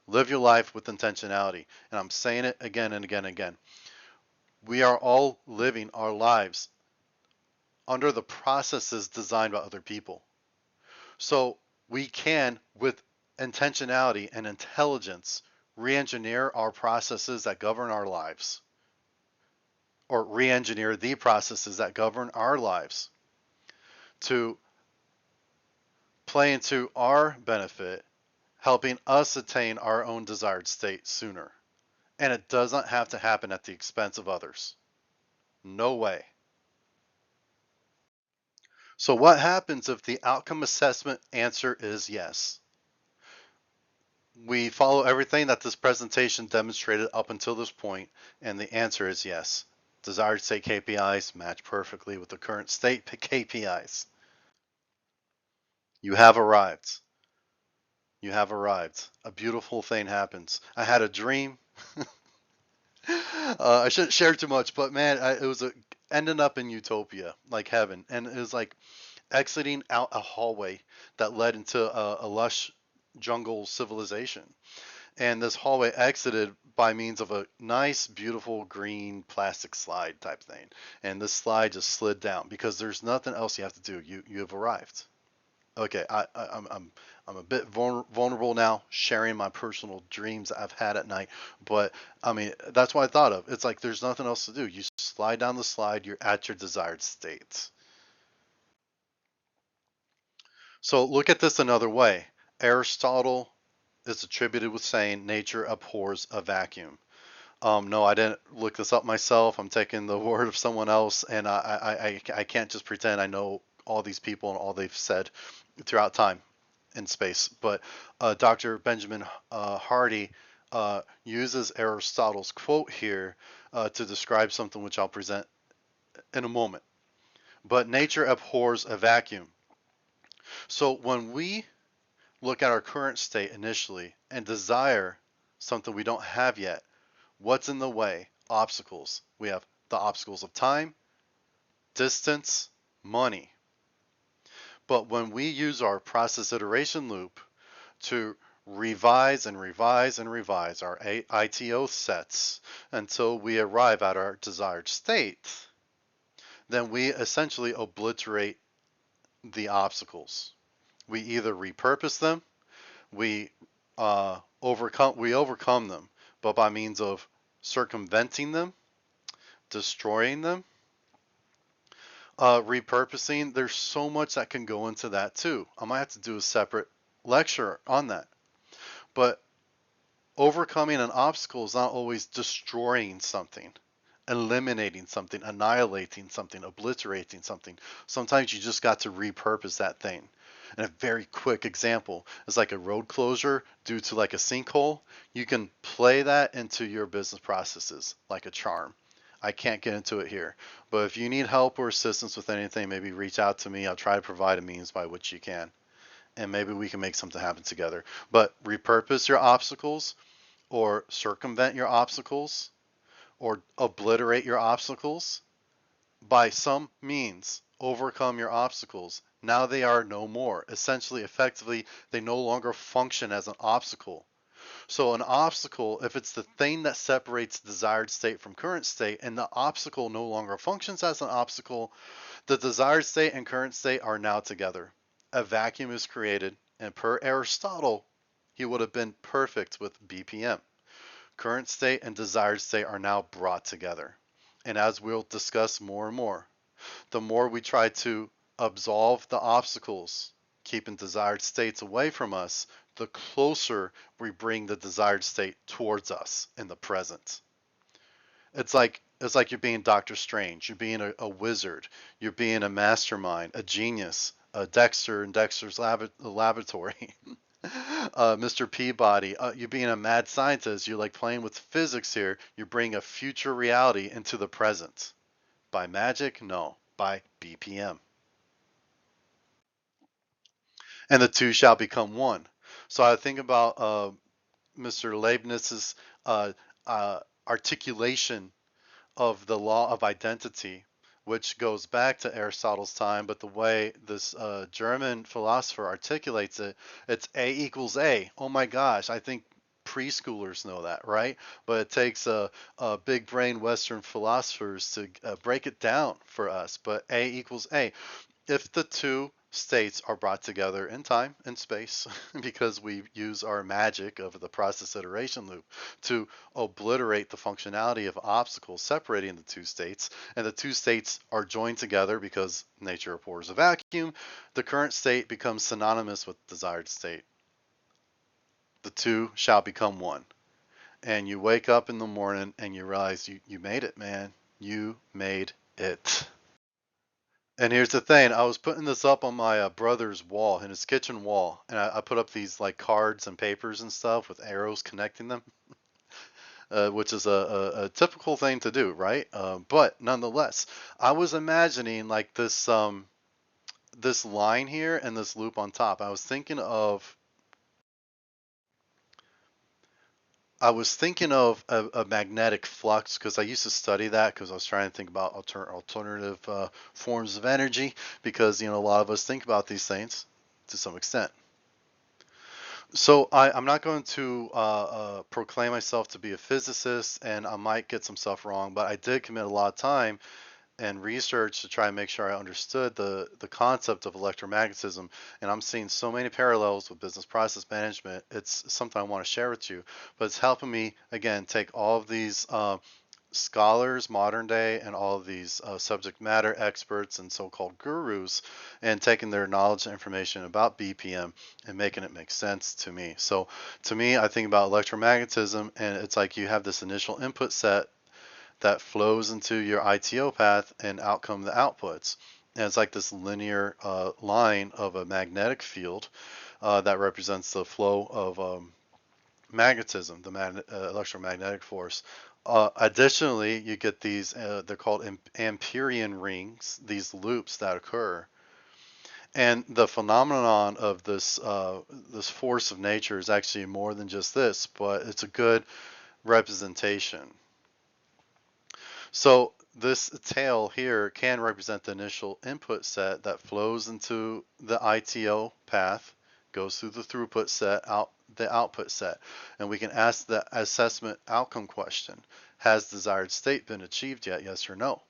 Live your life with intentionality. And I'm saying it again and again and again. We are all living our lives under the processes designed by other people. So we can, with intentionality and intelligence, re-engineer our processes that govern our lives, or re-engineer the processes that govern our lives to play into our benefit, helping us attain our own desired state sooner. And it doesn't have to happen at the expense of others. No way. So what happens if the outcome assessment answer is yes? We follow everything that this presentation demonstrated up until this point, and the answer is yes. Desired state KPIs match perfectly with the current state KPIs. You have arrived. You have arrived. A beautiful thing happens. I had a dream. I shouldn't share too much, but man, it was ending up in utopia, like heaven. And it was like exiting out a hallway that led into a lush jungle civilization. And this hallway exited by means of a nice, beautiful green plastic slide type thing. And this slide just slid down because there's nothing else you have to do. You have arrived. Okay, I'm a bit vulnerable now, sharing my personal dreams that I've had at night. But I mean, that's what I thought of. It's like there's nothing else to do. You slide down the slide, you're at your desired state. So look at this another way. Aristotle is attributed with saying nature abhors a vacuum. No, I didn't look this up myself. I'm taking the word of someone else, and I can't just pretend I know all these people and all they've said throughout time and space. But Dr. Benjamin Hardy uses Aristotle's quote here to describe something which I'll present in a moment. But nature abhors a vacuum. So when we look at our current state initially and desire something we don't have yet, what's in the way? Obstacles. We have the obstacles of time, distance, money. But when we use our process iteration loop to revise and revise and revise our ITO sets until we arrive at our desired state, then we essentially obliterate the obstacles. We either repurpose them, we overcome them, but by means of circumventing them, destroying them, repurposing. There's so much that can go into that too. I might have to do a separate lecture on that. But overcoming an obstacle is not always destroying something, eliminating something, annihilating something, obliterating something. Sometimes you just got to repurpose that thing. And a very quick example is like a road closure due to like a sinkhole. You can play that into your business processes like a charm. I can't get into it here, but if you need help or assistance with anything, maybe reach out to me. I'll try to provide a means by which you can, and maybe we can make something happen together. But repurpose your obstacles, or circumvent your obstacles, or obliterate your obstacles. By some means, overcome your obstacles. Now they are no more. Essentially, effectively, they no longer function as an obstacle. So an obstacle, if it's the thing that separates desired state from current state, and the obstacle no longer functions as an obstacle, the desired state and current state are now together. A vacuum is created, and per Aristotle, he would have been perfect with BPM. Current state and desired state are now brought together. And as we'll discuss more and more, the more we try to absolve the obstacles, keeping desired states away from us, the closer we bring the desired state towards us in the present. It's like you're being Doctor Strange, you're being a wizard, you're being a mastermind, a genius, a Dexter in Dexter's laboratory. Mr. Peabody, you're being a mad scientist. You're like playing with physics here. You're bringing a future reality into the present. By magic? No, by BPM. And the two shall become one. So I think about Mr. Leibniz's uh, articulation of the law of identity, which goes back to Aristotle's time, but the way this German philosopher articulates it, it's A equals A. Oh my gosh, I think preschoolers know that, right? But it takes a big brain Western philosophers to break it down for us. But A equals A. If the two states are brought together in time and space, because we use our magic of the process iteration loop to obliterate the functionality of obstacles separating the two states, and the two states are joined together because nature abhors a vacuum, the current state becomes synonymous with desired state. The two shall become one. And you wake up in the morning and you realize you made it, man. You made it. And here's the thing, I was putting this up on my brother's wall, in his kitchen wall, and I put up these like cards and papers and stuff with arrows connecting them, which is a typical thing to do, right? But nonetheless, I was imagining like this line here and this loop on top. I was thinking of a magnetic flux because I used to study that because I was trying to think about alternative forms of energy because a lot of us think about these things to some extent. So I'm not going to proclaim myself to be a physicist, and I might get some stuff wrong, but I did commit a lot of time and research to try and make sure I understood the concept of electromagnetism. And I'm seeing so many parallels with business process management. It's something I want to share with you, but it's helping me again take all of these scholars, modern day, and all of these subject matter experts and so-called gurus, and taking their knowledge and information about BPM and making it make sense to me. So to me, I think about electromagnetism, and it's like you have this initial input set that flows into your ITO path and outcome the outputs. And it's like this linear line of a magnetic field that represents the flow of magnetism, the electromagnetic force. Additionally, you get these, they're called Amperian rings, these loops that occur. And the phenomenon of this force of nature is actually more than just this, but it's a good representation. So this tail here can represent the initial input set that flows into the ITO path, goes through the throughput set, out the output set. And we can ask the assessment outcome question. Has desired state been achieved yet, yes or no?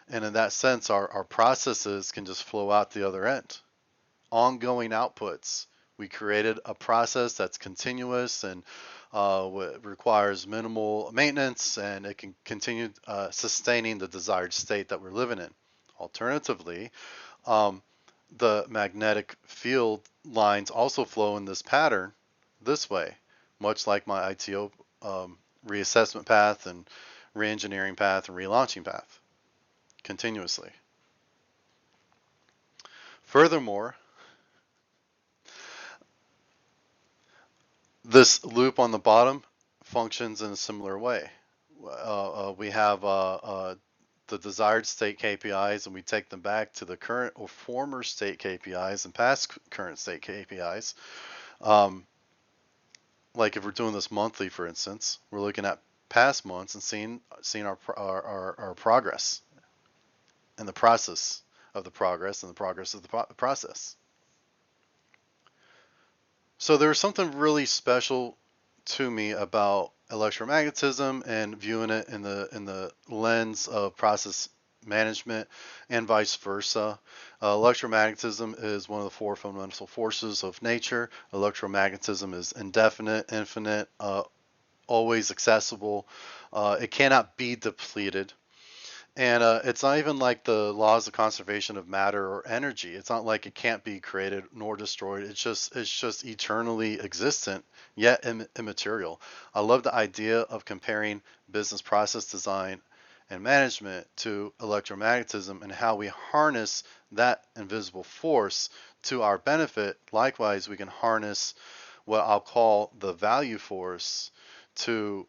And in that sense, our processes can just flow out the other end. Ongoing outputs. We created a process that's continuous and requires minimal maintenance, and it can continue sustaining the desired state that we're living in. Alternatively, the magnetic field lines also flow in this pattern this way, much like my ITO reassessment path and reengineering path and relaunching path, continuously. Furthermore, this loop on the bottom functions in a similar way. We have the desired state KPIs, and we take them back to the current or former state KPIs and past current state KPIs. Like if we're doing this monthly, for instance, we're looking at past months and seeing our progress and the process of the progress and the progress of the process. So there's something really special to me about electromagnetism and viewing it in the lens of process management and vice versa. Electromagnetism is one of the four fundamental forces of nature. Electromagnetism is indefinite, infinite, always accessible. It cannot be depleted. And it's not even like the laws of conservation of matter or energy. It's not like it can't be created nor destroyed. It's just eternally existent, yet immaterial. I love the idea of comparing business process design and management to electromagnetism and how we harness that invisible force to our benefit. Likewise, we can harness what I'll call the value force to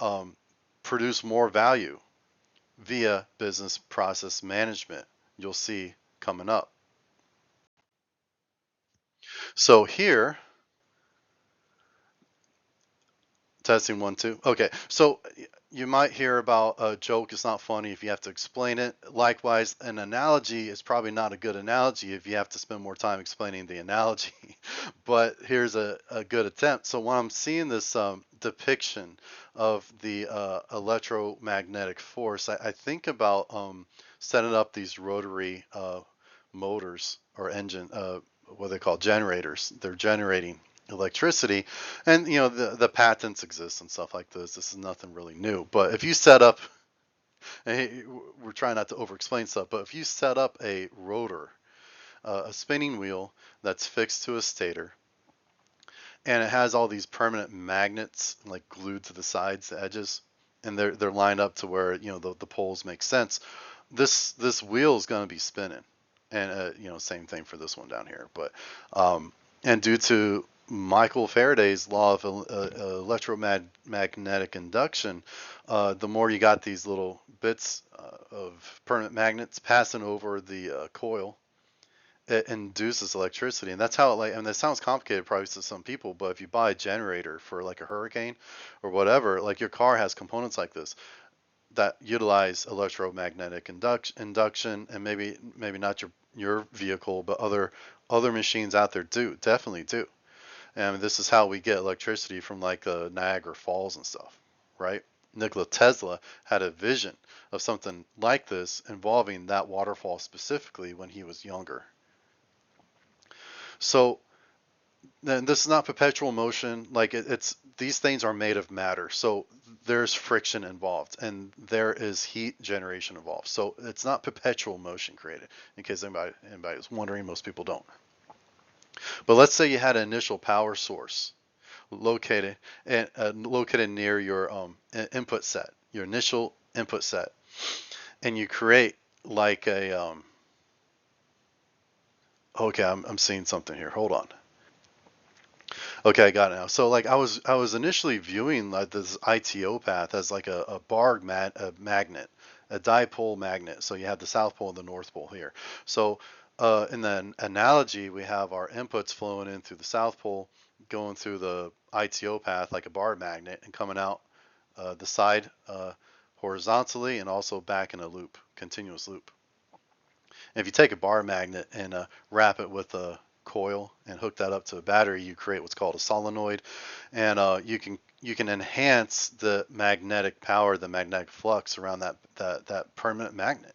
um, produce more value via business process management. You'll see coming up. So here, testing 1 2. Okay, so you might hear about a joke. It's not funny if you have to explain it. Likewise, an analogy is probably not a good analogy if you have to spend more time explaining the analogy. But here's a good attempt. So when I'm seeing this depiction of the electromagnetic force, I think about setting up these rotary motors or engine, what they call generators. They're generating electricity, and the patents exist and stuff like this. This is nothing really new. But if you set up, and we're trying not to over-explain stuff, but if you set up a rotor, a spinning wheel that's fixed to a stator, and it has all these permanent magnets like glued to the sides, the edges, and they're lined up to where the poles make sense. This wheel is going to be spinning, and same thing for this one down here. But and due to Michael Faraday's law of electromagnetic induction, the more you got these little bits of permanent magnets passing over the coil, it induces electricity, and that's how and that sounds complicated probably to some people, but if you buy a generator for like a hurricane or whatever, like your car has components like this that utilize electromagnetic induction, and maybe not your vehicle, but other machines out there definitely do. And this is how we get electricity from like Niagara Falls and stuff, right? Nikola Tesla had a vision of something like this involving that waterfall specifically when he was younger. So then this is not perpetual motion. Like it's these things are made of matter. So there's friction involved and there is heat generation involved. So it's not perpetual motion created. In case anybody is wondering, most people don't. But let's say you had an initial power source located located near your input set, your initial input set, and you create like a okay, I'm seeing something here. Hold on. Okay, I got it now. So like I was initially viewing like this ITO path as like a bar magnet, a dipole magnet. So you have the South Pole and the North Pole here. So in the analogy, we have our inputs flowing in through the South Pole, going through the ITO path like a bar magnet, and coming out the side horizontally and also back in a loop, continuous loop. And if you take a bar magnet and wrap it with a coil and hook that up to a battery, you create what's called a solenoid, and you can enhance the magnetic power, the magnetic flux around that permanent magnet.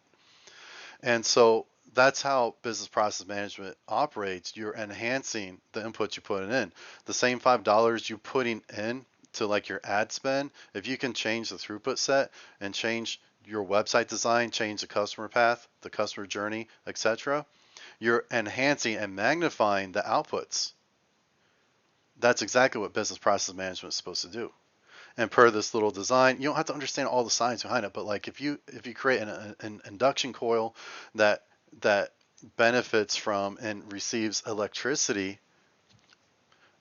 And so that's how business process management operates. You're enhancing the input you're putting in. The same $5 you're putting in to like your ad spend, if you can change the throughput set and change your website design, change the customer path, the customer journey, etc., you're enhancing and magnifying the outputs. That's exactly what business process management is supposed to do. And per this little design, you don't have to understand all the science behind it, but like if you create an induction coil that benefits from and receives electricity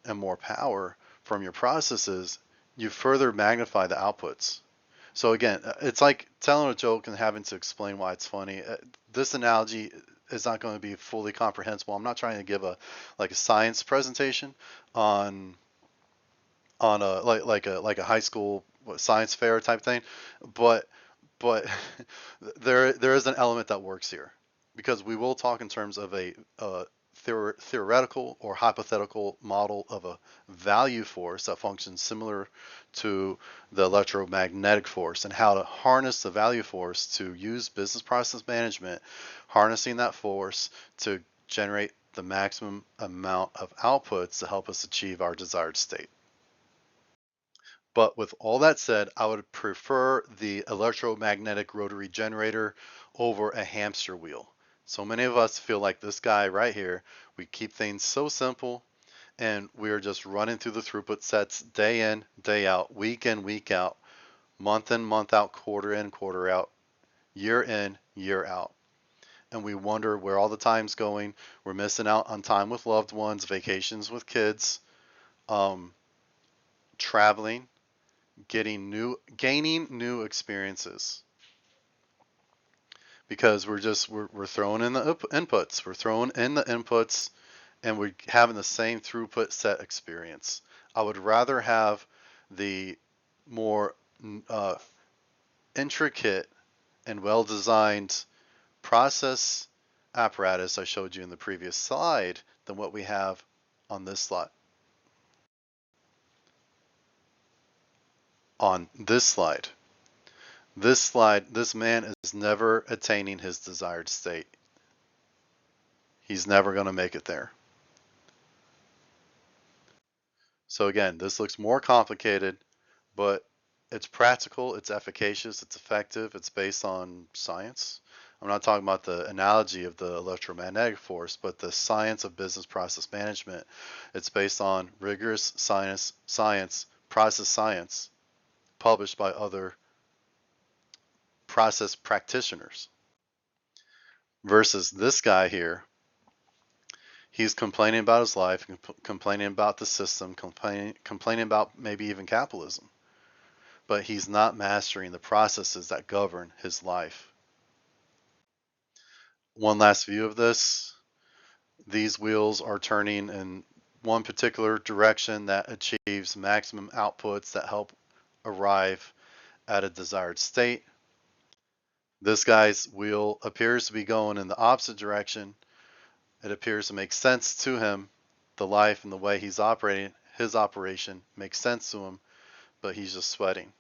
and more power from your processes, you further magnify the outputs. So again, it's like telling a joke and having to explain why it's funny. This analogy is not going to be fully comprehensible. I'm not trying to give a science presentation on a like a high school science fair type thing, but but there is an element that works here, because we will talk in terms of a theoretical or hypothetical model of a value force that functions similar to the electromagnetic force, and how to harness the value force to use business process management, harnessing that force to generate the maximum amount of outputs to help us achieve our desired state. But with all that said, I would prefer the electromagnetic rotary generator over a hamster wheel. So many of us feel like this guy right here. We keep things so simple, and we're just running through the throughput sets day in, day out, week in, week out, month in, month out, quarter in, quarter out, year in, year out. And we wonder where all the time's going. We're missing out on time with loved ones, vacations with kids, traveling, gaining new experiences. Because we're throwing in the inputs. We're throwing in the inputs and we're having the same throughput set experience. I would rather have the more uh, intricate and well-designed process apparatus I showed you in the previous slide than what we have on this slide. On this slide. This man is never attaining his desired state. He's never going to make it there. So again, this looks more complicated, but it's practical, it's efficacious, it's effective, it's based on science. I'm not talking about the analogy of the electromagnetic force, but the science of business process management. It's based on rigorous science, process science, published by other process practitioners. Versus this guy here, he's complaining about his life, complaining about the system, complaining about maybe even capitalism. But he's not mastering the processes that govern his life. One last view of this. These wheels are turning in one particular direction that achieves maximum outputs that help arrive at a desired state. This guy's wheel appears to be going in the opposite direction. It appears to make sense to him. The life and the way he's operating, his operation makes sense to him, but he's just sweating.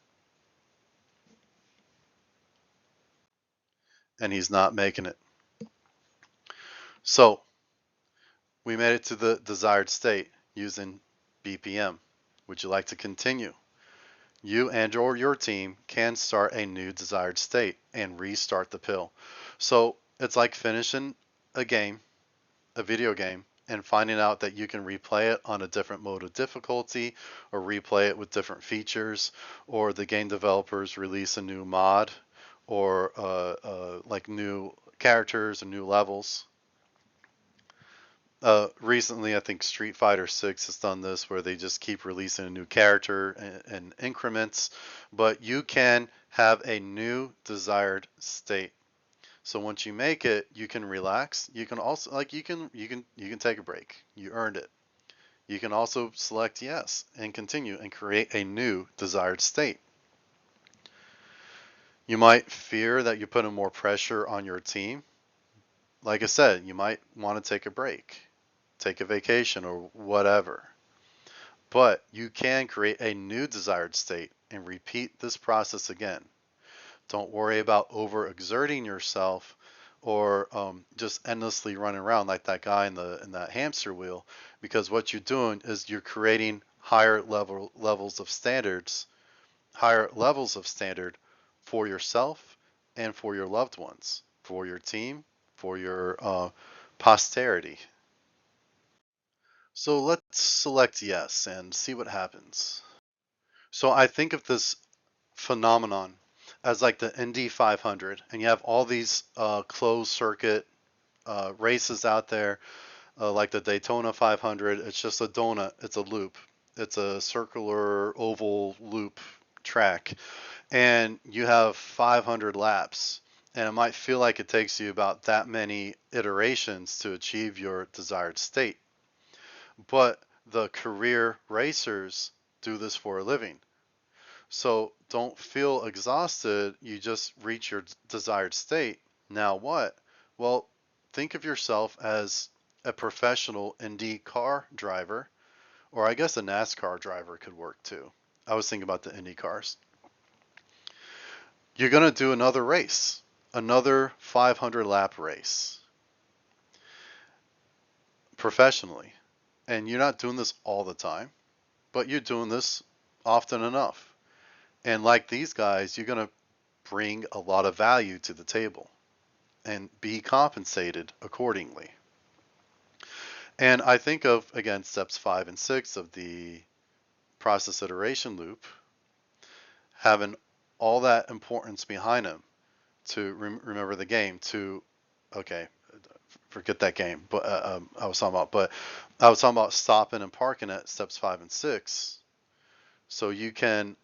And he's not making it. So we made it to the desired state using BPM. Would you like to continue? You and or your team can start a new desired state and restart the pill. So it's like finishing a game, a video game, and finding out that you can replay it on a different mode of difficulty or replay it with different features, or the game developers release a new mod or like new characters and new levels. Recently, I think Street Fighter 6 has done this where they just keep releasing a new character in increments, but you can have a new desired state. So once you make it, you can relax. You can also you can take a break. You earned it. You can also select yes and continue and create a new desired state. You might fear that you're putting more pressure on your team. Like I said, you might want to take a break, take a vacation or whatever. But you can create a new desired state and repeat this process again. Don't worry about overexerting yourself or just endlessly running around like that guy in that hamster wheel, because what you're doing is you're creating higher levels of standard for yourself and for your loved ones, for your team, for your posterity. So let's select yes and see what happens. So I think of this phenomenon as like the Indy 500, and you have all these closed circuit races out there, like the Daytona 500. It's just a donut. It's a loop. It's a circular oval loop track, and you have 500 laps. And it might feel like it takes you about that many iterations to achieve your desired state. But the career racers do this for a living. So don't feel exhausted. You just reach your desired state. Now what? Well, think of yourself as a professional Indy car driver, or I guess a NASCAR driver could work too. I was thinking about the Indy cars. You're going to do another race, another 500 lap race professionally. And you're not doing this all the time, but you're doing this often enough. And like these guys, you're going to bring a lot of value to the table and be compensated accordingly. And I think of, again, steps 5 and 6 of the process iteration loop having all that importance behind them to remember the game, to, okay, forget that game, but I was talking about stopping and parking at steps 5 and 6 so you can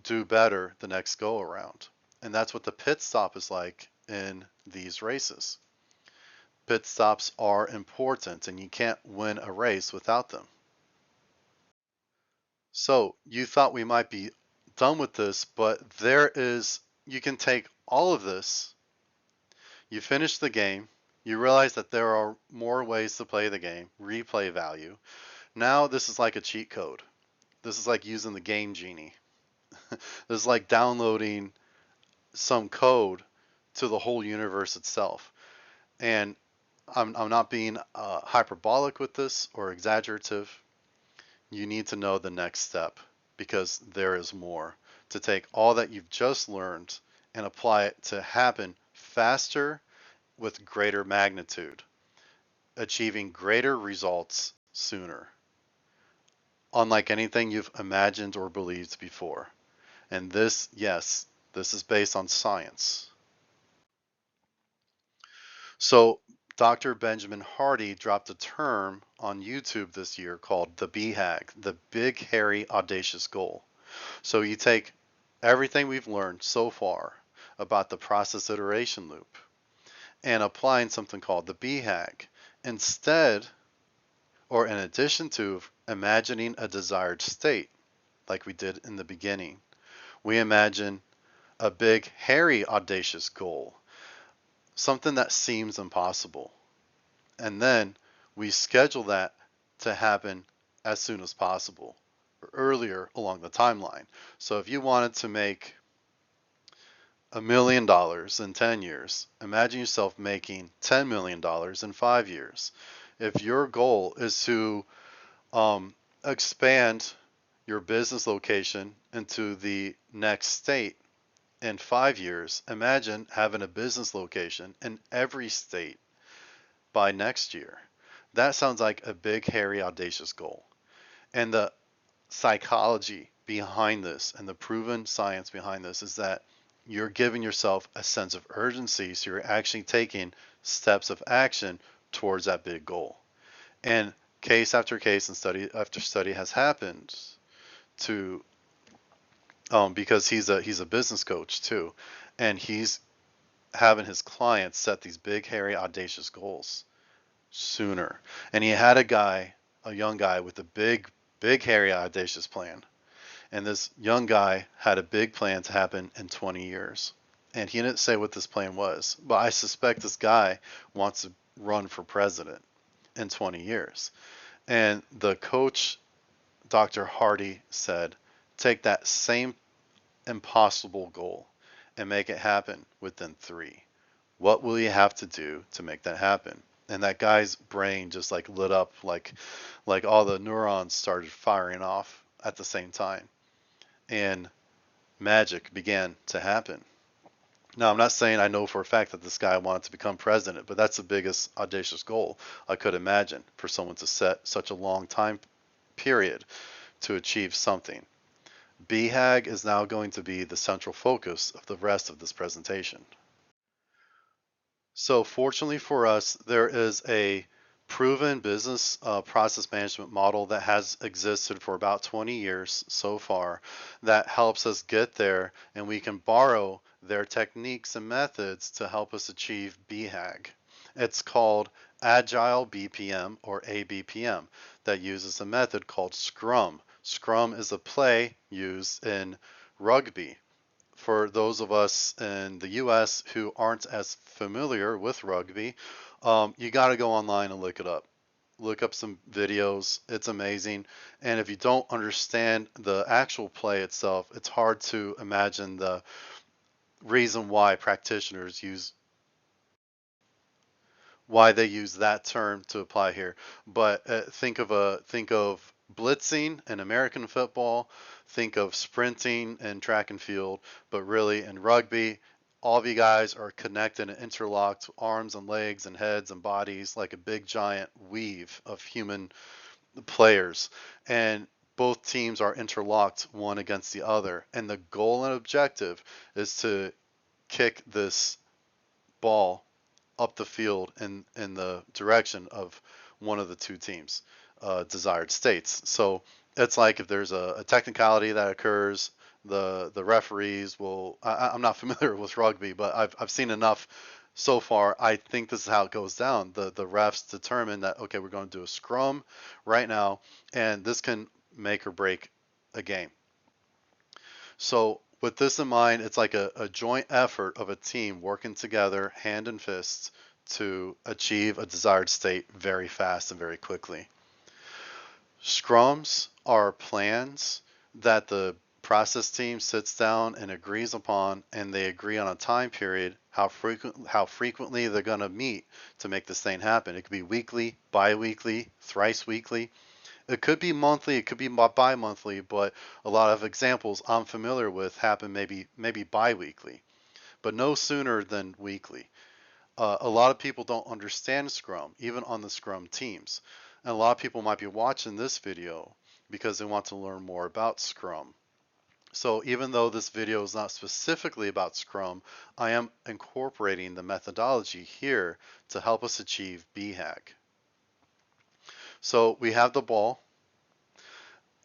do better the next go around. And that's what the pit stop is like in these races. Pit stops are important and you can't win a race without them. So you thought we might be done with this, but you can take all of this, you finish the game, you realize that there are more ways to play the game, replay value. Now this is like a cheat code. This is like using the Game Genie. This is like downloading some code to the whole universe itself. And I'm not being hyperbolic with this or exaggerative. You need to know the next step because there is more. To take all that you've just learned and apply it to happen faster with greater magnitude, achieving greater results sooner, unlike anything you've imagined or believed before. And this, yes, this is based on science. So Dr. Benjamin Hardy dropped a term on YouTube this year called the BHAG, the Big Hairy Audacious Goal. So you take everything we've learned so far about the process iteration loop and applying something called the BHAG instead, or in addition to imagining a desired state like we did in the beginning. We imagine a big, hairy, audacious goal, something that seems impossible. And then we schedule that to happen as soon as possible, or earlier along the timeline. So if you wanted to make $1 million in 10 years, imagine yourself making $10 million in 5 years. If your goal is to expand your business location into the next state in 5 years, imagine having a business location in every state by next year. That sounds like a big, hairy, audacious goal. And the psychology behind this and the proven science behind this is that you're giving yourself a sense of urgency, so you're actually taking steps of action towards that big goal. And case after case and study after study has happened to because he's a business coach too, and he's having his clients set these big, hairy, audacious goals sooner. And he had a young guy with a big, hairy, audacious plan. And this young guy had a big plan to happen in 20 years. And he didn't say what this plan was, but I suspect this guy wants to run for president in 20 years. And the coach, Dr. Hardy, said, take that same impossible goal and make it happen within 3. What will you have to do to make that happen? And that guy's brain just like lit up, like all the neurons started firing off at the same time, and magic began to happen. Now, I'm not saying I know for a fact that this guy wanted to become president, but that's the biggest audacious goal I could imagine for someone to set such a long time period to achieve something. BHAG is now going to be the central focus of the rest of this presentation. So fortunately for us, there is a proven business process management model that has existed for about 20 years so far that helps us get there, and we can borrow their techniques and methods to help us achieve BHAG. It's called Agile BPM or ABPM that uses a method called Scrum. Scrum is a play used in rugby. For those of us in the US who aren't as familiar with rugby, you got to go online and look it up. Look up some videos. It's amazing. And if you don't understand the actual play itself, it's hard to imagine the reason why practitioners why they use that term to apply here. But think of blitzing in American football, think of sprinting in track and field, but really in rugby, all of you guys are connected and interlocked, arms and legs and heads and bodies, like a big giant weave of human players. And both teams are interlocked one against the other. And the goal and objective is to kick this ball up the field in the direction of one of the two teams' desired states. So it's like if there's a technicality that occurs, the referees will. I'm not familiar with rugby, but I've seen enough so far. I think this is how it goes down. The refs determine that, okay, we're going to do a scrum right now, and this can make or break a game. So with this in mind, it's like a joint effort of a team working together, hand and fist, to achieve a desired state very fast and very quickly. Scrums are plans that the process team sits down and agrees upon, and they agree on a time period, how frequently they're going to meet to make this thing happen. It could be weekly, bi-weekly, thrice weekly. It could be monthly, it could be bi-monthly, but a lot of examples I'm familiar with happen maybe bi-weekly, but no sooner than weekly. A lot of people don't understand Scrum, even on the Scrum teams. And a lot of people might be watching this video because they want to learn more about Scrum. So even though this video is not specifically about Scrum, I am incorporating the methodology here to help us achieve BHAG. So we have the ball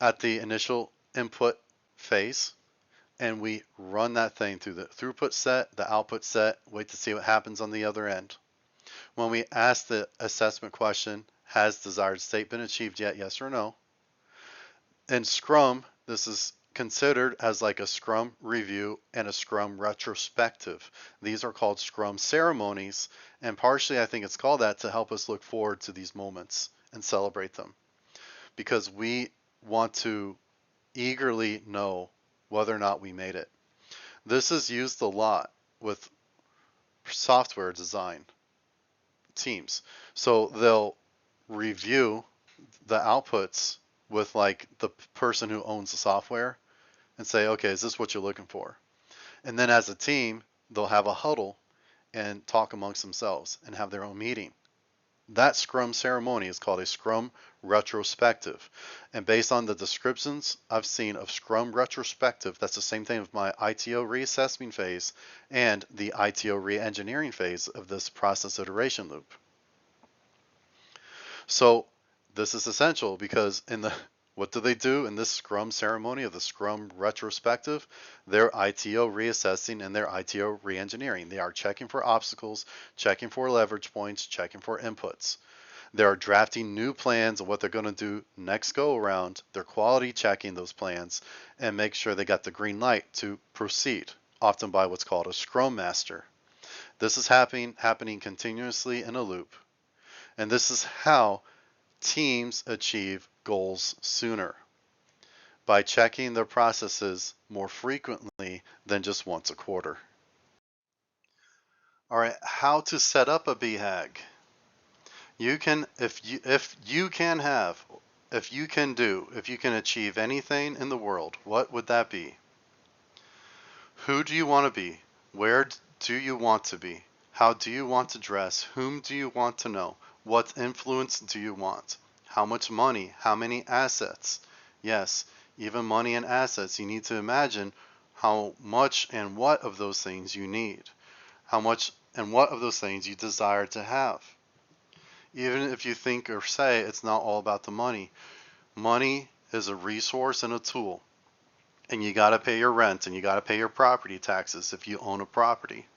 at the initial input phase, and we run that thing through the throughput set, the output set, wait to see what happens on the other end. When we ask the assessment question, has desired state been achieved yet, yes or no? In Scrum, this is considered as like a Scrum review and a Scrum retrospective. These are called Scrum ceremonies, and partially I think it's called that to help us look forward to these moments and celebrate them, because we want to eagerly know whether or not we made it. This is used a lot with software design teams. So they'll review the outputs with like the person who owns the software and say, okay, is this what you're looking for? And then as a team, they'll have a huddle and talk amongst themselves and have their own meeting. That Scrum ceremony is called a Scrum retrospective. And based on the descriptions I've seen of Scrum retrospective, that's the same thing with my ITO reassessment phase and the ITO re-engineering phase of this process iteration loop. So this is essential because what do they do in this Scrum ceremony of the Scrum retrospective? They're ITO reassessing and they're ITO re-engineering. They are checking for obstacles, checking for leverage points, checking for inputs. They are drafting new plans of what they're going to do next go around. They're quality checking those plans and make sure they got the green light to proceed, often by what's called a Scrum Master. This is happening continuously in a loop. And this is how teams achieve goals sooner, by checking their processes more frequently than just once a quarter. All right, how to set up a BHAG. You can, if you can achieve anything in the world, what would that be? Who do you want to be? Where do you want to be? How do you want to dress? Whom do you want to know? What influence do you want? How much money? How many assets? Yes, even money and assets. You need to imagine how much and what of those things you need. How much and what of those things you desire to have. Even if you think or say it's not all about the money. Money is a resource and a tool. And you got to pay your rent and you got to pay your property taxes if you own a property.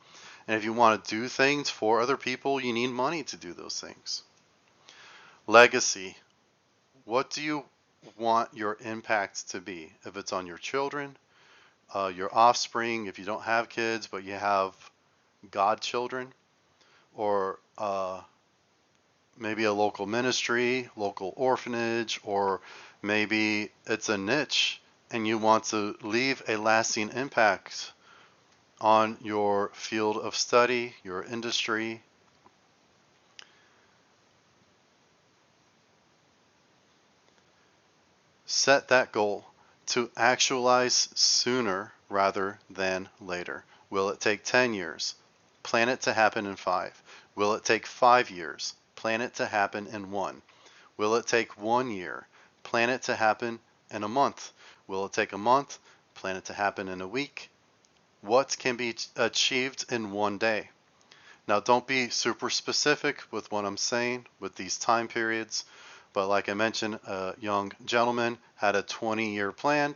And if you want to do things for other people, you need money to do those things. Legacy. What do you want your impact to be? If it's on your children, your offspring, if you don't have kids but you have godchildren, or maybe a local ministry, local orphanage, or maybe it's a niche and you want to leave a lasting impact on your field of study, your industry. Set that goal to actualize sooner rather than later. Will it take 10 years? Plan it to happen in 5. Will it take 5 years? Plan it to happen in 1. Will it take 1 year? Plan it to happen in a month. Will it take a month? Plan it to happen in a week. What can be achieved in 1 day? Now, don't be super specific with what I'm saying with these time periods, but like I mentioned, a young gentleman had a 20-year plan,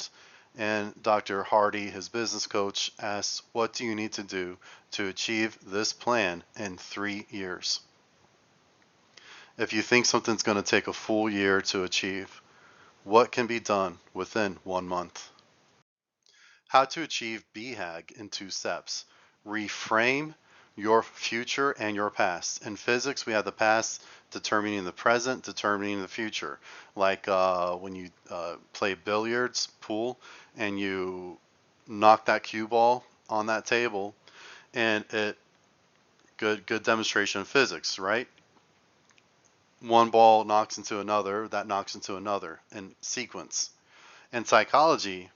and Dr. Hardy, his business coach, asked, what do you need to do to achieve this plan in 3 years? If you think something's going to take a full year to achieve, what can be done within 1 month? How to achieve BHAG in 2 steps. Reframe your future and your past. In physics, we have the past determining the present, determining the future. Like when you play billiards, pool, and you knock that cue ball on that table, and good demonstration of physics, right? One ball knocks into another, that knocks into another in sequence. In psychology,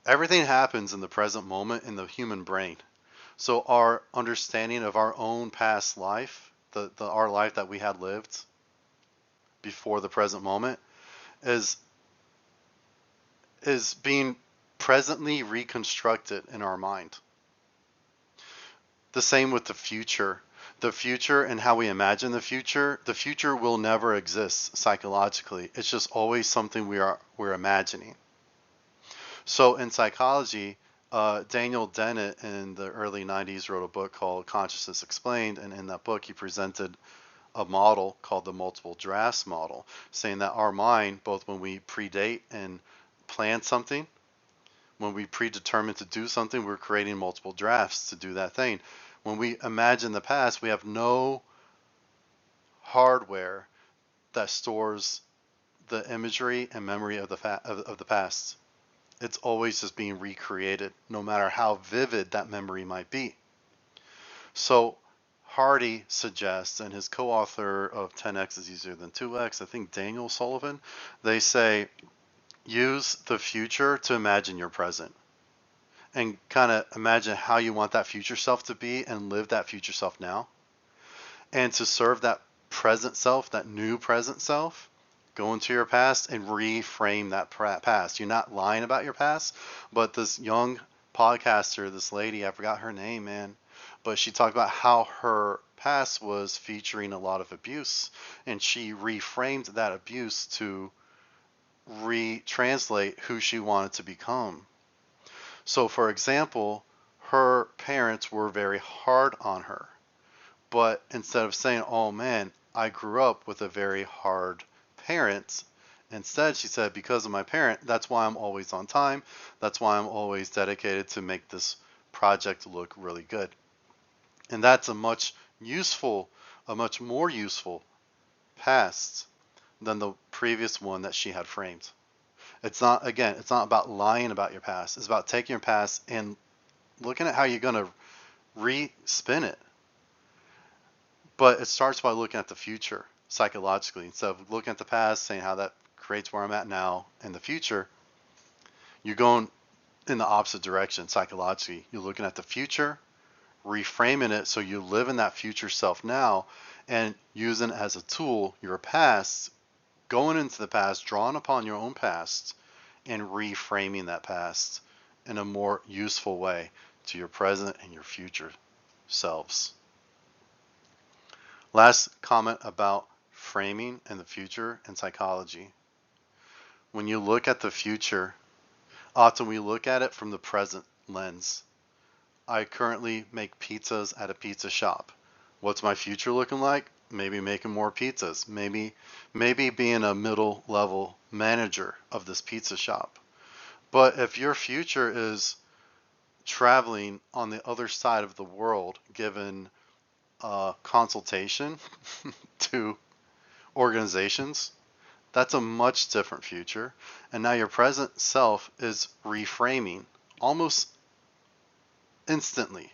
everything happens in the present moment in the human brain. So our understanding of our own past life, our life that we had lived before the present moment, is being presently reconstructed in our mind. The same with the future. The future and how we imagine the future will never exist psychologically. It's just always something we're imagining. So in psychology, Daniel Dennett in the early 90s wrote a book called Consciousness Explained, and in that book he presented a model called the multiple drafts model, saying that our mind, both when we predate and plan something, when we predetermine to do something, we're creating multiple drafts to do that thing. When we imagine the past, we have no hardware that stores the imagery and memory of the past. It's always just being recreated, no matter how vivid that memory might be. So Hardy suggests, and his co-author of 10x is easier than 2x, I think Daniel Sullivan, they say, use the future to imagine your present. And kind of imagine how you want that future self to be and live that future self now. And to serve that present self, that new present self, go into your past and reframe that past. You're not lying about your past, but this young podcaster, this lady, I forgot her name, man, but she talked about how her past was featuring a lot of abuse, and she reframed that abuse to retranslate who she wanted to become. So, for example, her parents were very hard on her, but instead of saying, oh man, I grew up with a very hard parent, instead she said, because of my parent, that's why I'm always on time, that's why I'm always dedicated to make this project look really good. And that's a much more useful past than the previous one that she had framed. It's not about lying about your past. It's about taking your past and looking at how you're going to re-spin it. But it starts by looking at the future psychologically. Instead of looking at the past, saying how that creates where I'm at now in the future, you're going in the opposite direction psychologically. You're looking at the future, reframing it so you live in that future self now, and using as a tool your past, going into the past, drawing upon your own past, and reframing that past in a more useful way to your present and your future selves. Last comment about framing and the future in psychology. When you look at the future, often we look at it from the present lens. I currently make pizzas at a pizza shop. What's my future looking like? Maybe making more pizzas. Maybe being a middle level manager of this pizza shop. But if your future is traveling on the other side of the world, given consultation to organizations, that's a much different future. And now your present self is reframing almost instantly.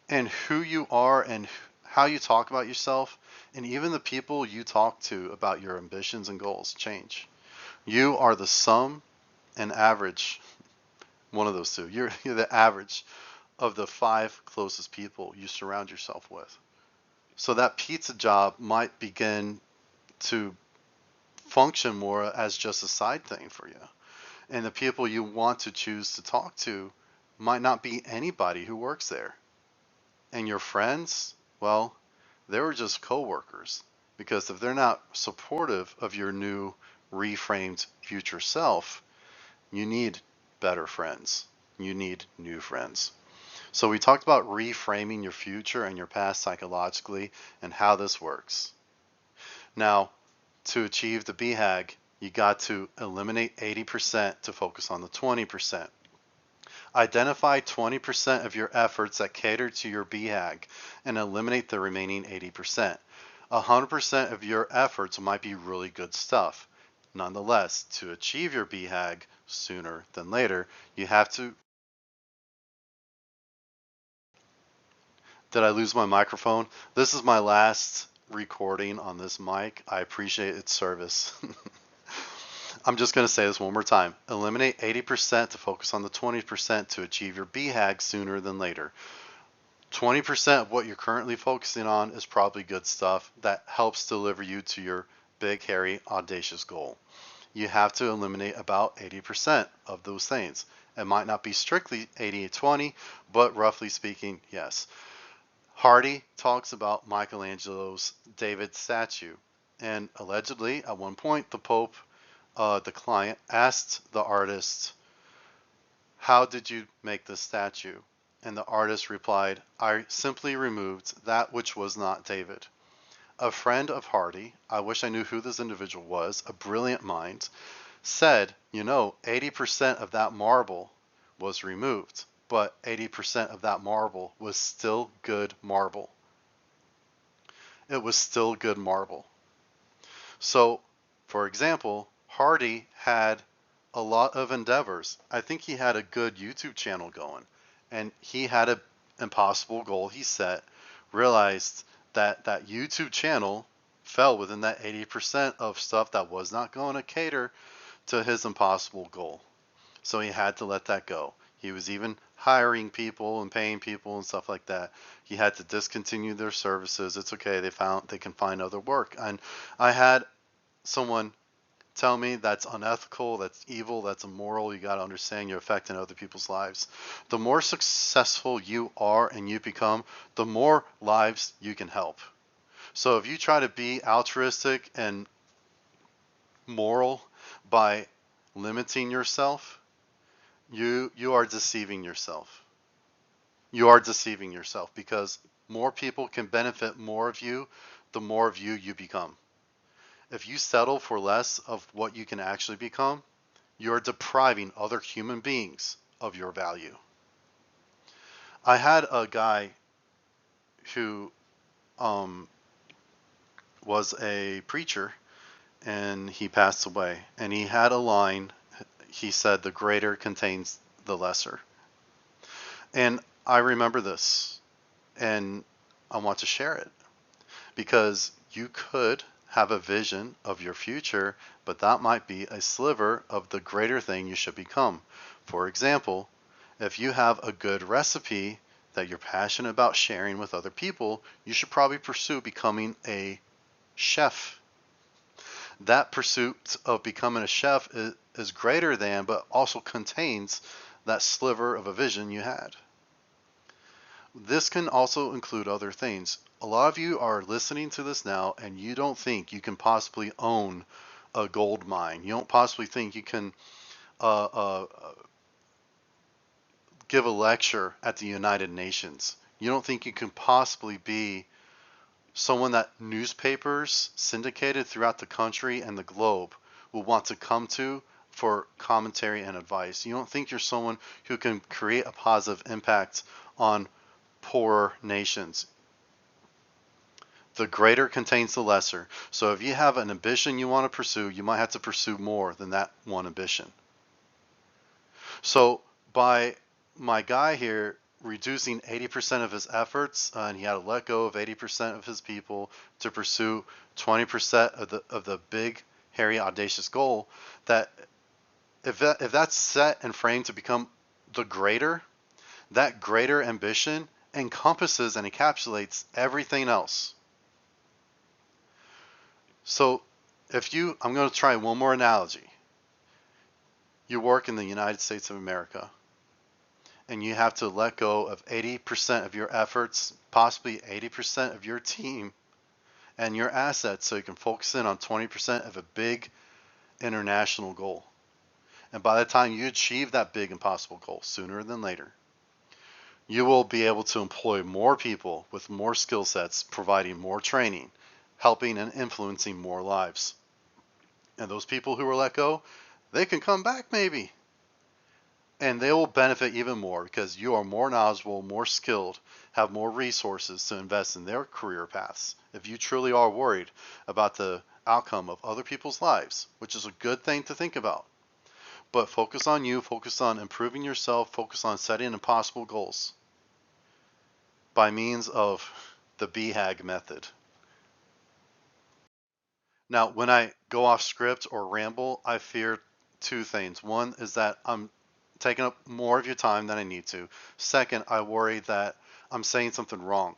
And who you are and how you talk about yourself, and even the people you talk to about your ambitions and goals change. You are the sum and average, one of those two. You're the average of the 5 closest people you surround yourself with. So that pizza job might begin to function more as just a side thing for you. And the people you want to choose to talk to might not be anybody who works there. And your friends, well, they were just coworkers. Because if they're not supportive of your new reframed future self, you need better friends. You need new friends. So we talked about reframing your future and your past psychologically and how this works. Now, to achieve the BHAG, you got to eliminate 80% to focus on the 20%. Identify 20% of your efforts that cater to your BHAG and eliminate the remaining 80%. 100% of your efforts might be really good stuff. Nonetheless, to achieve your BHAG sooner than later, you have to... Did I lose my microphone? This is my last recording on this mic. I appreciate its service. I'm just going to say this one more time. Eliminate 80% to focus on the 20% to achieve your BHAG sooner than later. 20% of what you're currently focusing on is probably good stuff that helps deliver you to your big, hairy, audacious goal. You have to eliminate about 80% of those things. It might not be strictly 80-20, but roughly speaking, yes. Hardy talks about Michelangelo's David statue, and allegedly at one point the Pope, the client, asked the artist, "How did you make this statue?" And the artist replied, "I simply removed that which was not David." A friend of Hardy, I wish I knew who this individual was, a brilliant mind, said, 80% of that marble was removed, but 80% of that marble was still good marble. It was still good marble. So, for example, Hardy had a lot of endeavors. I think he had a good YouTube channel going, and he had an impossible goal he set, realized that that YouTube channel fell within that 80% of stuff that was not going to cater to his impossible goal. So he had to let that go. He was even hiring people and paying people and stuff like that. He had to discontinue their services. It's okay. They can find other work. And I had someone tell me that's unethical, that's evil, that's immoral. You got to understand you're affecting other people's lives. The more successful you are and you become, the more lives you can help. So if you try to be altruistic and moral by limiting yourself, you are deceiving yourself. You are deceiving yourself because more people can benefit more of you, the more of you you become. If you settle for less of what you can actually become, you're depriving other human beings of your value. I had a guy who was a preacher, and he passed away. And he had a line, he said, "The greater contains the lesser." And I remember this, and I want to share it, because you could have a vision of your future, but that might be a sliver of the greater thing you should become. For example, if you have a good recipe that you're passionate about sharing with other people, you should probably pursue becoming a chef. That pursuit of becoming a chef is greater than, but also contains that sliver of a vision you had. This can also include other things. A lot of you are listening to this now and you don't think you can possibly own a gold mine. You don't possibly think you can give a lecture at the United Nations. You don't think you can possibly be someone that newspapers syndicated throughout the country and the globe will want to come to for commentary and advice. You don't think you're someone who can create a positive impact on poorer nations. The greater contains the lesser. So if you have an ambition you want to pursue, you might have to pursue more than that one ambition. So by my guy here reducing 80% of his efforts, and he had to let go of 80% of his people to pursue 20% of the big, hairy, audacious goal, that if that's set and framed to become the greater, that greater ambition encompasses and encapsulates everything else. So I'm going to try one more analogy. You work in the United States of America, and you have to let go of 80% of your efforts, possibly 80% of your team and your assets, so you can focus in on 20% of a big international goal. And by the time you achieve that big impossible goal, sooner than later, you will be able to employ more people with more skill sets, providing more training, helping and influencing more lives. And those people who were let go, they can come back maybe. And they will benefit even more because you are more knowledgeable, more skilled, have more resources to invest in their career paths. If you truly are worried about the outcome of other people's lives, which is a good thing to think about. But focus on you, focus on improving yourself, focus on setting impossible goals by means of the BHAG method. Now, when I go off script or ramble, I fear two things. One is that I'm taking up more of your time than I need to. Second, I worry that I'm saying something wrong.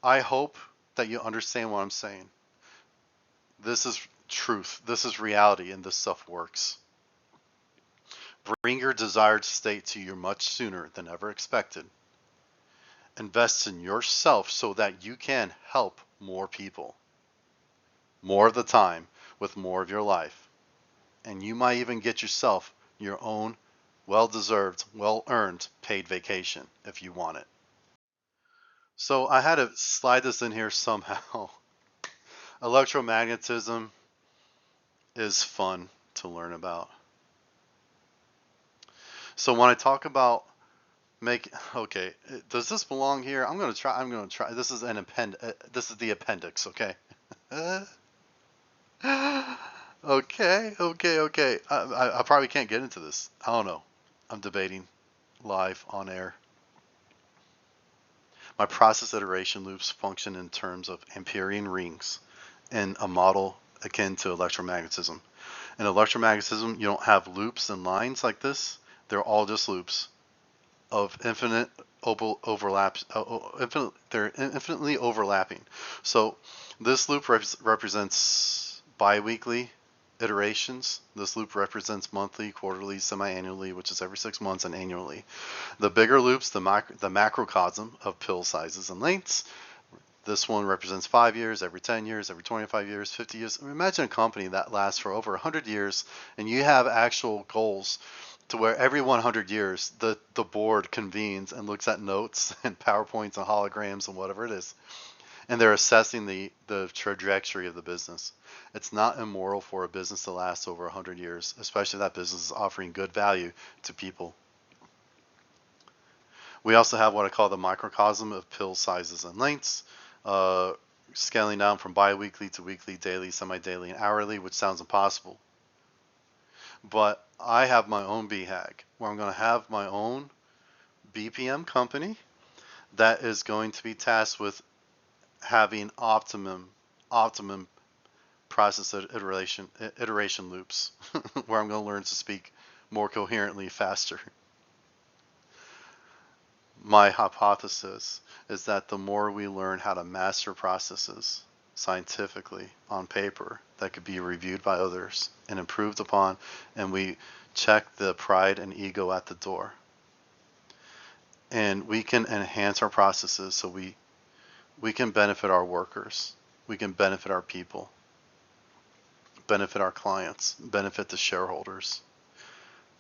I hope that you understand what I'm saying. This is truth. This is reality, and this stuff works. Bring your desired state to you much sooner than ever expected. Invest in yourself so that you can help more people, more of the time, with more of your life. And you might even get yourself your own well-deserved, well-earned paid vacation if you want it. So I had to slide this in here somehow. Electromagnetism is fun to learn about. So when I talk about okay, does this belong here? I'm gonna try. This is this is the appendix, okay? Okay. I probably can't get into this. I don't know. I'm debating live on air. My process iteration loops function in terms of Amperian rings in a model akin to electromagnetism. In electromagnetism, you don't have loops and lines like this. They're all just loops of infinite overlaps. They're infinitely overlapping. So this loop represents biweekly iterations. This loop represents monthly, quarterly, semi-annually, which is every 6 months, and annually. The bigger loops, the macrocosm of pill sizes and lengths. This one represents 5 years, every 10 years, every 25 years, 50 years. Imagine a company that lasts for over 100 years, and you have actual goals to where every 100 years the board convenes and looks at notes and PowerPoints and holograms and whatever it is. And they're assessing the trajectory of the business. It's not immoral for a business to last over 100 years, especially if that business is offering good value to people. We also have what I call the microcosm of pill sizes and lengths, scaling down from bi-weekly to weekly, daily, semi-daily, and hourly, which sounds impossible. But I have my own BHAG, where I'm going to have my own BPM company that is going to be tasked with having optimum process iteration loops, where I'm going to learn to speak more coherently faster. My hypothesis is that the more we learn how to master processes scientifically on paper that could be reviewed by others and improved upon, and we check the pride and ego at the door, and we can enhance our processes so we can benefit our workers, we can benefit our people, benefit our clients, benefit the shareholders.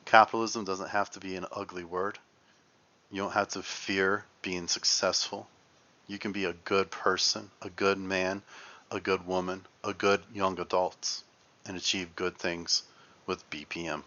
Capitalism doesn't have to be an ugly word. You don't have to fear being successful. You can be a good person, a good man, a good woman, a good young adult, and achieve good things with BPM.